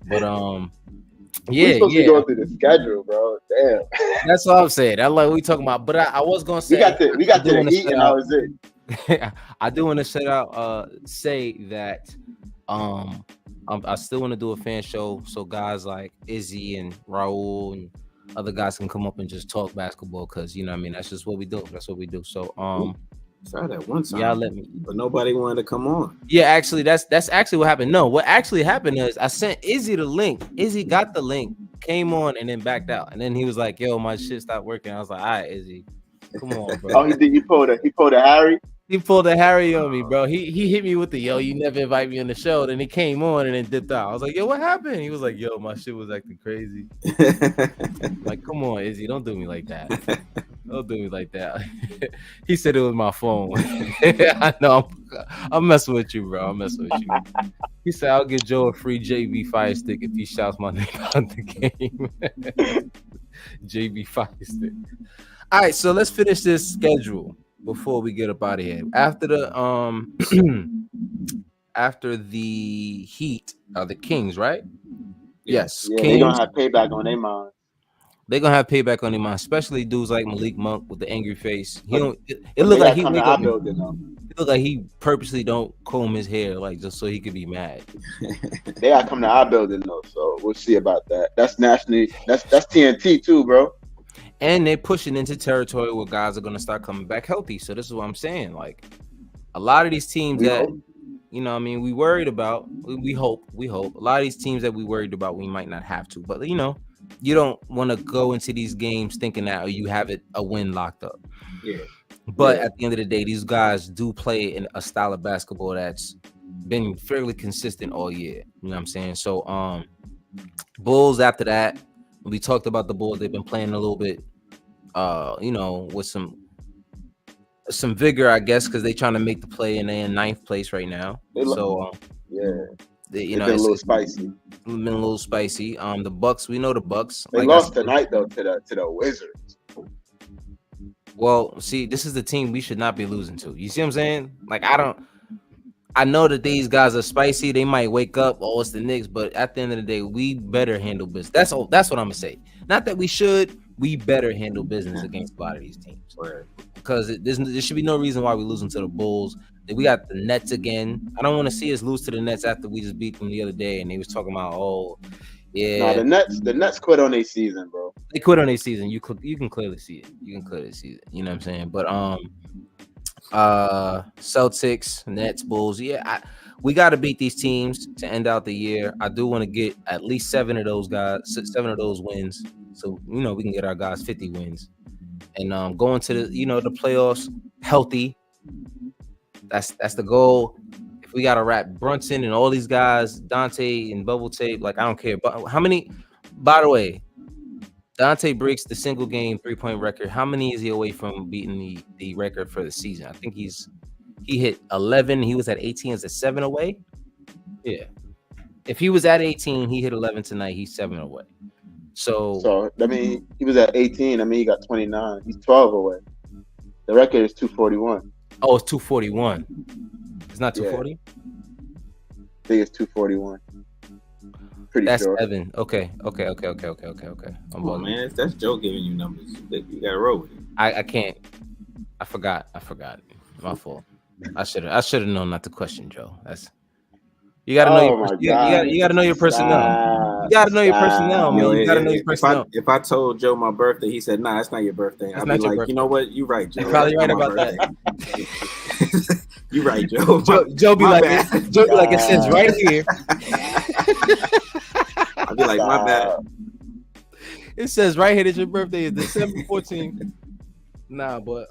But we're supposed to go through the schedule, bro. Damn. That's all I'm saying. That's like we talking about. But I was gonna say we got to eat and that was it. I do want to say that I still want to do a fan show so guys like Izzy and Raul and other guys can come up and just talk basketball because you know what I mean that's just what we do. That's what we do. So tried that one time. Y'all let me, but nobody wanted to come on. Yeah, actually, that's actually what happened. No, what actually happened is I sent Izzy the link. Izzy got the link, came on, and then backed out. And then he was like, "Yo, my shit stopped working." I was like, "All right, Izzy, come on, bro." Oh, he pulled a Harry. He pulled a Harry on me, bro. He hit me with the yo, you never invite me on the show. Then he came on and then dipped out. I was like, yo, what happened? He was like, yo, my shit was acting crazy. I'm like, come on, Izzy, don't do me like that. Don't do me like that. He said it was my phone. I know I'm messing with you, bro. I'm messing with you. He said I'll give Joe a free JV Fire Stick if he shouts my name out the game. JV Fire Stick. All right, so let's finish this schedule before we get up out of here. After the after the Heat are the Kings, right? Yes. Yeah, Kings. they're gonna have payback on their mind. They're gonna have payback on their mind, especially dudes like Malik Monk with the angry face. He don't. It But look they like gotta he come to wake our up. building though. It look like he purposely don't comb his hair, like just so he could be mad. They gotta come to our building though, so we'll see about that. That's nationally. That's TNT too, bro. And they're pushing into territory where guys are gonna start coming back healthy. So this is what I'm saying. Like a lot of these teams We that hope. you know, what I mean, we worried about. We hope. A lot of these teams that we worried about, we might not have to. But you know, you don't want to go into these games thinking that you have a win locked up. Yeah. But Yeah. at the end of the day, these guys do play in a style of basketball that's been fairly consistent all year. You know what I'm saying? So Bulls after that, we talked about the Bulls, they've been playing a little bit you know, with some vigor, I guess, because they're trying to make the play and they're in 9th place right now. So Yeah, you it's know, been a it's little spicy. been a little spicy. The Bucks, we know the Bucks. They like I lost said. tonight though to the Wizards. Well, see, this is the team we should not be losing to. You see what I'm saying? Like, I know that these guys are spicy. They might wake up, oh, it's the Knicks, but at the end of the day, we better handle business. That's all. That's what I'm gonna say. Not that we should. We better handle business against a lot of these teams. Because there should be no reason why we're losing to the Bulls. We got the Nets again. I don't want to see us lose to the Nets after we just beat them the other day, and they was talking about, oh, yeah. Nah, the Nets quit on their season, bro. They quit on their season. You can clearly see it. You know what I'm saying? But Celtics, Nets, Bulls. Yeah, we got to beat these teams to end out the year. I do want to get at least 7 of those wins, so you know we can get our guys 50 wins, and going to the the playoffs healthy. That's the goal. If we got to wrap Brunson and all these guys, Dante and Bubble Tape, like I don't care. But how many? By the way, Dante breaks the single game 3-point record. How many is he away from beating the record for the season? I think he hit 11. He was at 18. Is it 7 away? Yeah. If he was at 18, he hit 11 tonight. He's 7 away. So I mean, he was at 18. I mean, he got 29. He's 12 away. The record is 241. Oh, it's 241. It's not 240. I think it's 241. Pretty That's sure. 7. Okay. I'm Come on, man. That's Joe giving you numbers. You gotta roll with it. I can't. I forgot. My fault. I should have known not to question Joe. You gotta know you gotta know your personnel. You gotta know your personnel, man. You gotta know your personnel. If I told Joe my birthday, he said, "Nah, it's not your birthday." I'd be like, birthday. you know what? You're right, Joe. You're probably That's right not about my birthday. You're right, Joe. Joe be My like, bad. Joe be like, it says right here. I'd be like, my bad. It says right here that your birthday is December 14th. Nah, but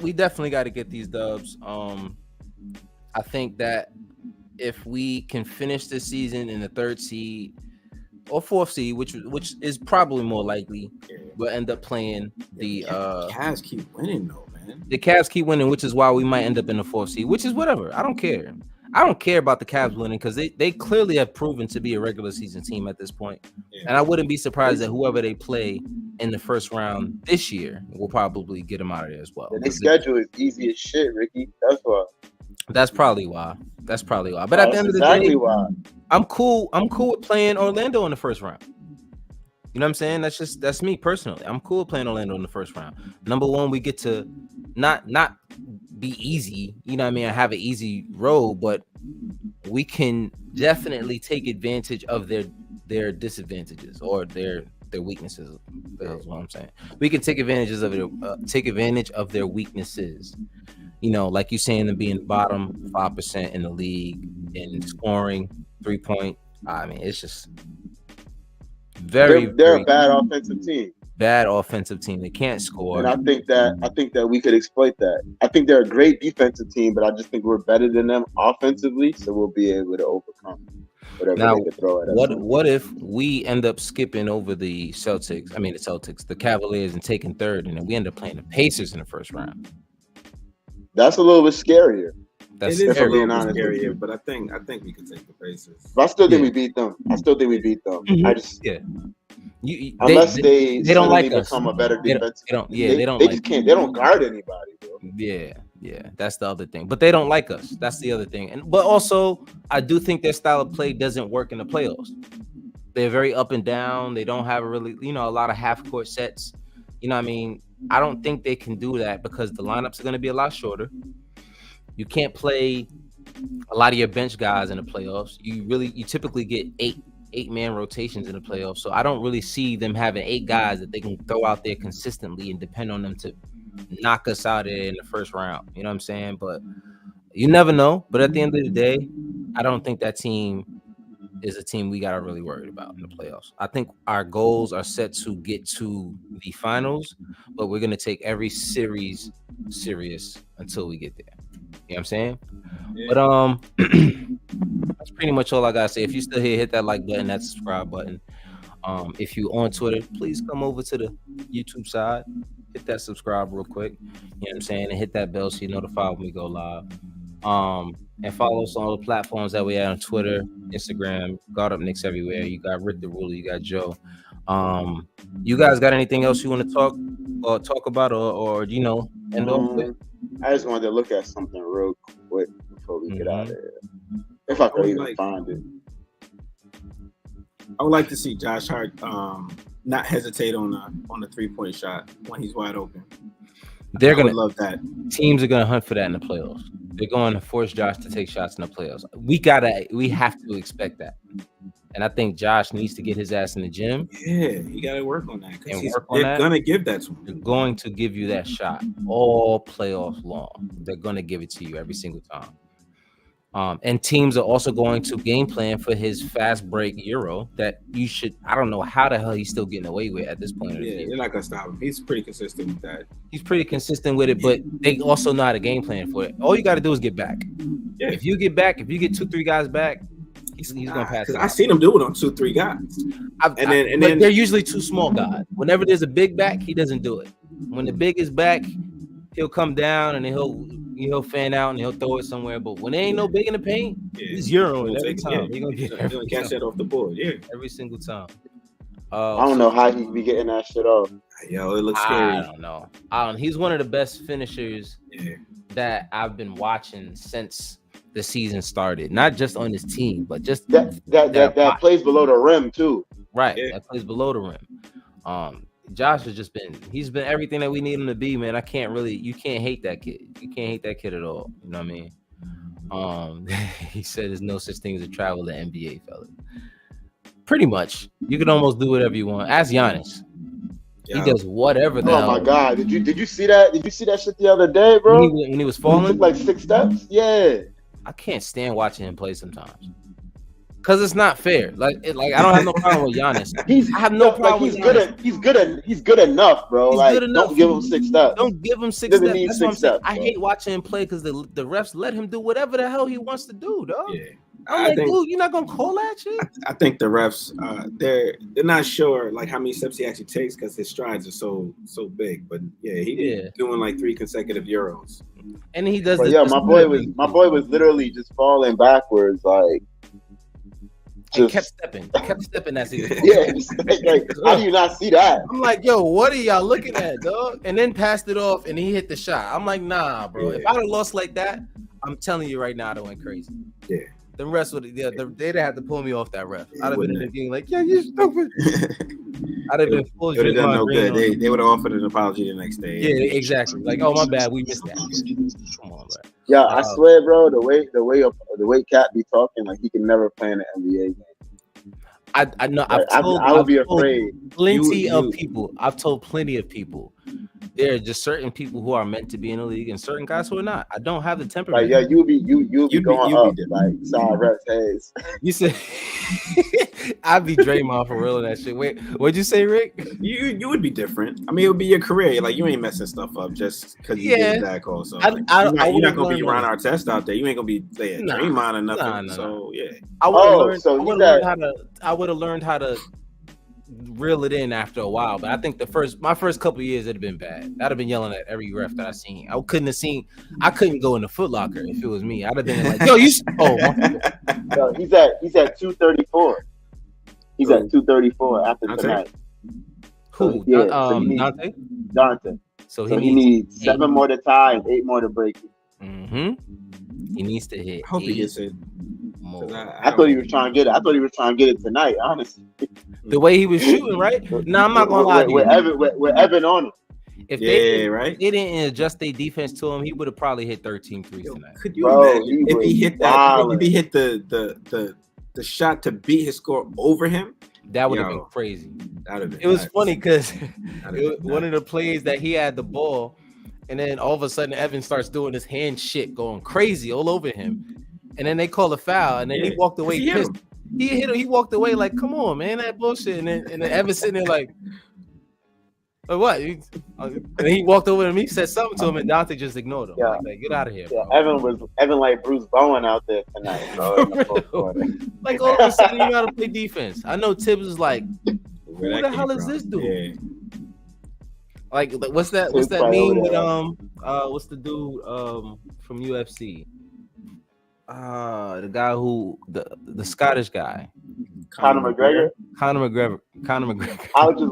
we definitely got to get these dubs. I think that if we can finish this season in the 3rd seed or 4th seed, which is probably more likely, we'll end up playing the Cavs keep winning though, man. The Cavs keep winning, which is why we might end up in the 4th seed, which is whatever. I don't care. I don't care about the Cavs winning because they clearly have proven to be a regular season team at this point. Yeah. And I wouldn't be surprised that whoever they play in the first round this year will probably get them out of there as well. Their schedule is easy as shit, Ricky. That's why. That's probably why. But at the end of the day, why. I'm cool with playing Orlando in the first round. You know what I'm saying? That's me personally. I'm cool with playing Orlando in the first round. Number one, we get to not be easy, you know what I mean? I have an easy road, but we can definitely take advantage of their disadvantages or their weaknesses. That's what I'm saying. We can take advantage of their weaknesses. You know, like you saying, them being bottom 5% in the league in scoring, 3-point. I mean, it's just they're a bad offensive team. bad offensive team. They can't score. And I think that we could exploit that. I think they're a great defensive team, but I just think we're better than them offensively, so we'll be able to overcome whatever Now, they could throw at us. what if we end up skipping over the the Cavaliers, and taking third, and then we end up playing the Pacers in the first round? That's a little bit scarier. That's it is a scary. little bit scarier, but I think we could take the Pacers. But I still think we beat them. I Mhm. I just unless they don't like us. become a better defense. They don't They like just can't. They don't guard anybody, bro. Yeah, that's the other thing. But they don't like us. That's the other thing. But also, I do think their style of play doesn't work in the playoffs. They're very up and down. They don't have a lot of half court sets. You know what I mean? I don't think they can do that because the lineups are going to be a lot shorter. You can't play a lot of your bench guys in the playoffs. You typically get eight-man rotations in the playoffs. So I don't really see them having 8 guys that they can throw out there consistently and depend on them to knock us out in the first round. You know what I'm saying? But you never know. But at the end of the day, I don't think that team is a team we got to really worry about in the playoffs. I think our goals are set to get to the finals, but we're going to take every series serious until we get there. You know what I'm saying? Yeah. But that's pretty much all I got to say. If you're still here, hit that like button, that subscribe button. If you on Twitter, please come over to the YouTube side. Hit that subscribe real quick. You know what I'm saying? And hit that bell so you're notified when we go live. And follow us on all the platforms that we have on Twitter, Instagram, God Up Knicks everywhere. You got Rick the Ruler, you got Joe. You guys got anything else you want to talk about or end off with? I just wanted to look at something real quick before we get out of here. If I could even find it. I would like to see Josh Hart not hesitate on the 3-point shot when he's wide open. They're gonna love that. Teams are gonna hunt for that in the playoffs. They're going to force Josh to take shots in the playoffs. We have to expect that. And I think Josh needs to get his ass in the gym. Yeah, you got to work on that. They're going to give that to him. They're going to give you that shot all playoffs long. They're going to give it to you every single time. And teams are also going to game plan for his fast break Euro that you should. I don't know how the hell he's still getting away with at this point. Yeah, they're not going to stop him. He's pretty consistent with that. He's pretty consistent with it, but they also know how to game plan for it. All you got to do is get back. Yeah. If you get 2-3 guys back, he's gonna pass it. I seen him do it on 2-3 guys, and then they're usually 2 small guys. Whenever there's a big back, he doesn't do it. When the big is back, he'll come down and then he'll fan out and he'll throw it somewhere. But when there ain't no big in the paint, he's Euroing every time. He's gonna catch that off the board. Yeah, every single time. I don't know how he be getting that shit off. Yo, it looks scary. I don't know. He's one of the best finishers that I've been watching since the season started. Not just on his team, but just that plays below the rim too. Right, that plays below the rim. Josh has he's been everything that we need him to be, man. You can't hate that kid. You can't hate that kid at all. You know what I mean? He said there's no such thing as a travel to NBA, fella. Pretty much. You can almost do whatever you want. Ask Giannis. He does whatever the hell. Oh my God. Did you see that? Did you see that shit the other day, bro? When he was falling? He took like 6 steps? Yeah. I can't stand watching him play sometimes. Cause it's not fair. Like I don't have no problem with Giannis. I have no problem. He's good enough, bro. He's like good enough. Don't give him 6 steps. Don't give him 6 steps. Need That's 6 what I'm saying. steps, I hate watching him play because the refs let him do whatever the hell he wants to do, dog. Yeah. I'm like, dude, you're not gonna call that shit? I think the refs they're not sure like how many steps he actually takes because his strides are so big. But he's doing like 3 consecutive Euros. And he does. My boy was literally just falling backwards, like. He kept stepping. As he was like, how do you not see that? I'm like, yo, what are y'all looking at, dog? And then passed it off, and he hit the shot. I'm like, nah, bro. If I'd have lost like that, I'm telling you right now, I'd have went crazy. Yeah. The rest would they'd have to pull me off that ref. I'd have been in the game like, yeah, you stupid. I'd have been full. It would have done no good. They would have offered an apology the next day. Yeah, exactly. Like, oh my bad, we missed that. Come on, bro. Yeah, I swear, bro. The way Cat be talking, like he can never play in the NBA game. I know. I would be afraid. Plenty of people. I've told plenty of people there are just certain people who are meant to be in the league and certain guys who are not. I don't have the Like, temperament. yeah, you'll be going you'd up be like Cyrus Hayes. You said I'd be Draymond for real in that shit. Wait, what'd you say, Rick? You would be different. I mean, it would be your career. Like you ain't messing stuff up just because you get a bad call. So like, you're not gonna be Ron Artest out there. You ain't gonna be Draymond or nothing. So yeah, I would So have learned how to reel it in after a while. But I think my first couple of years it'd have been bad. I'd have been yelling at every ref that I seen. I couldn't go in the Foot Locker if it was me. I'd have been like, yo, No, he's at 234. He's at 234 after Dante? tonight. Who? Yeah, Dante? Dante. So he needs 7 more to tie and 8 more to break it. Mm-hmm. He needs to hit. I hope he gets it. I thought he was trying to get it. I thought he was trying to get it tonight. Honestly, the way he was shooting, right? No, I'm not gonna lie to you. We're Evan on him. If they didn't adjust their defense to him, he would have probably hit 13 threes tonight. Could you imagine if he hit that? If he hit the shot to beat his score over him, that would have been crazy. Been it was funny because one of the plays that he had the ball, and then all of a sudden Evan starts doing this hand shit, going crazy all over him. And then they call a foul, and then he walked away pissed. He hit him. He walked away like, "Come on, man, that bullshit." And then Evan sitting there like, "What?" And he walked over to him. He said something to him, and Dante just ignored him. Yeah. Like, get out of here, yeah, bro. Evan like Bruce Bowen out there tonight, bro. Like all of a sudden, you gotta play defense. I know Tibbs is like, "Who the hell is this dude?" Yeah. Like, what's that meme with what's the dude from UFC? The guy who the Scottish guy, Conor McGregor. I was just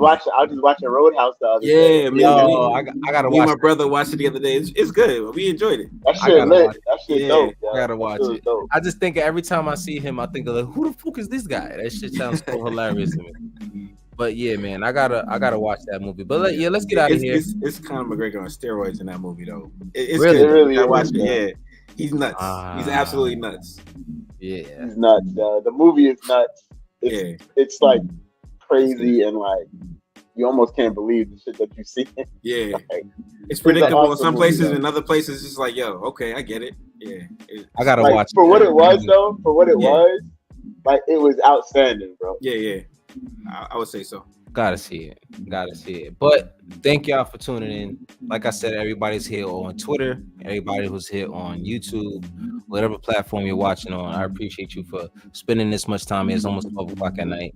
watching Roadhouse the other day. I gotta watch. Me and my brother watched it the other day. It's good. We enjoyed it. That shit lit. That shit dope. I gotta watch it. I just think every time I see him, I think of like, who the fuck is this guy? That shit sounds so hilarious to me. But yeah, man, I gotta watch that movie. But let's get out of here. It's Conor McGregor on steroids in that movie though. It's really? good. It really I watched is, it. Yeah. He's nuts. He's absolutely nuts. Yeah, he's nuts. The movie is nuts. It's like crazy and like you almost can't believe the shit that you see. Yeah, like, it's predictable in some places, and other places it's like, yo, okay, I get it. Yeah, I gotta watch for what it was though. For what it was, like it was outstanding, bro. Yeah, I would say so. Gotta see it. But thank y'all for tuning in. Like I said, everybody's here on Twitter, everybody who's here on YouTube, whatever platform you're watching on. I appreciate you for spending this much time. It's almost 12 o'clock at night.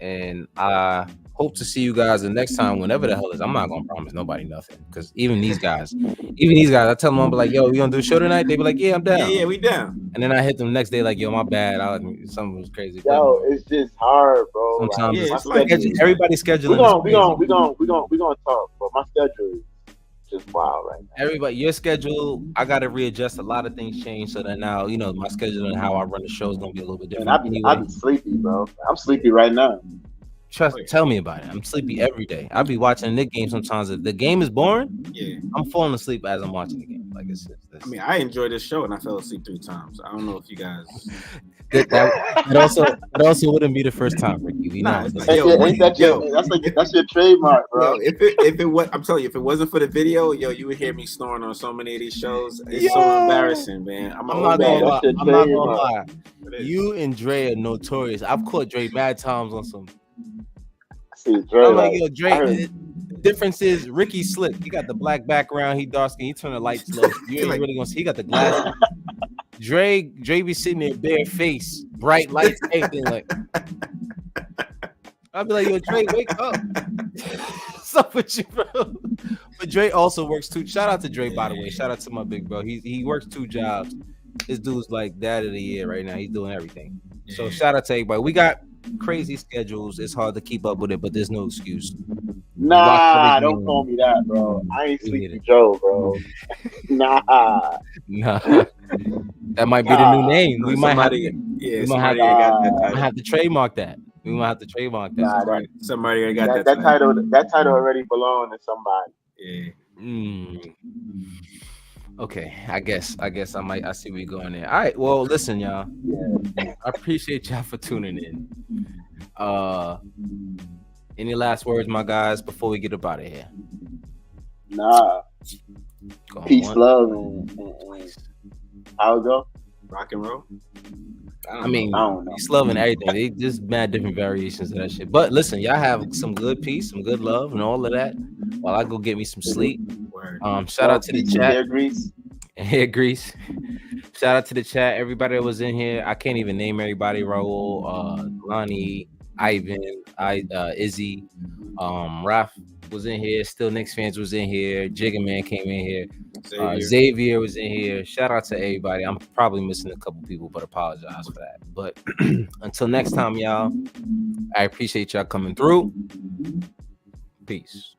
And I hope to see you guys the next time, whenever the hell is. I'm not gonna promise nobody nothing, because even these guys, I tell them, I'm like, yo, we gonna do a show tonight? They be like, yeah, I'm down. Yeah, we down. And then I hit them next day like, yo, my bad. Something was crazy. Yo, it's just hard, bro. Sometimes everybody's scheduling. We gonna talk, but my schedule is just wild right now. Everybody, your schedule, I gotta readjust. A lot of things change, so that now my schedule and how I run the show is gonna be a little bit different. I be sleepy, bro. I'm sleepy right now. Tell me about it. I'm sleepy every day. I be watching the Knicks game sometimes. If the game is boring, I'm falling asleep as I'm watching the game. Like it's I mean, I enjoyed this show and I fell asleep 3 times. I don't know if you guys. It also wouldn't be the first time, Ricky. We know. That's your trademark, bro. Yo, if it was, I'm telling you, if it wasn't for the video, you would hear me snoring on so many of these shows. It's so embarrassing, man. I'm not gonna lie. You and Dre are notorious. I've caught Dre mad times on some. See, Dre, I'm like, yo, Dre. The difference is Ricky's slick. He got the black background. He dark skin. He turn the lights low. You ain't really gonna see. He got the glasses. Dre be sitting there bare face, bright lights, everything like. I'll be like, yo, Dre, wake up. What's up with you, bro? But Dre also works 2. Shout out to Dre, by the way. Shout out to my big bro. He works 2 jobs. This dude's like dad of the year right now. He's doing everything. So shout out to everybody. We got crazy schedules. It's hard to keep up with it, but there's no excuse. Nah, don't call me that, bro. I ain't Sleepy Joe, bro. Nah. That might be the new name. We might have to trademark that. We might have to trademark that. Somebody got that title. That title already belongs to somebody. Yeah. Okay, I guess I see where you're going there. All right, well, listen, y'all. I appreciate y'all for tuning in. Any last words, my guys, before we get up out of here? Nah. Going Peace, once, love, and how it go? Rock and roll. I mean, I don't know. peace, love, and everything. They just mad different variations of that shit. But listen, y'all have some good peace, some good love, and all of that. While I go get me some sleep. Word. Shout out to the Peace and chat. hair grease. Hair grease. Shout out to the chat. Everybody that was in here. I can't even name everybody. Raul, Lonnie, Ivan, Izzy, Raf was in here. Still Knicks fans was in here. Jigga Man came in here. Xavier was in here. Shout out to everybody. I'm probably missing a couple people, but apologize for that. But until next time, y'all, I appreciate y'all coming through. Peace.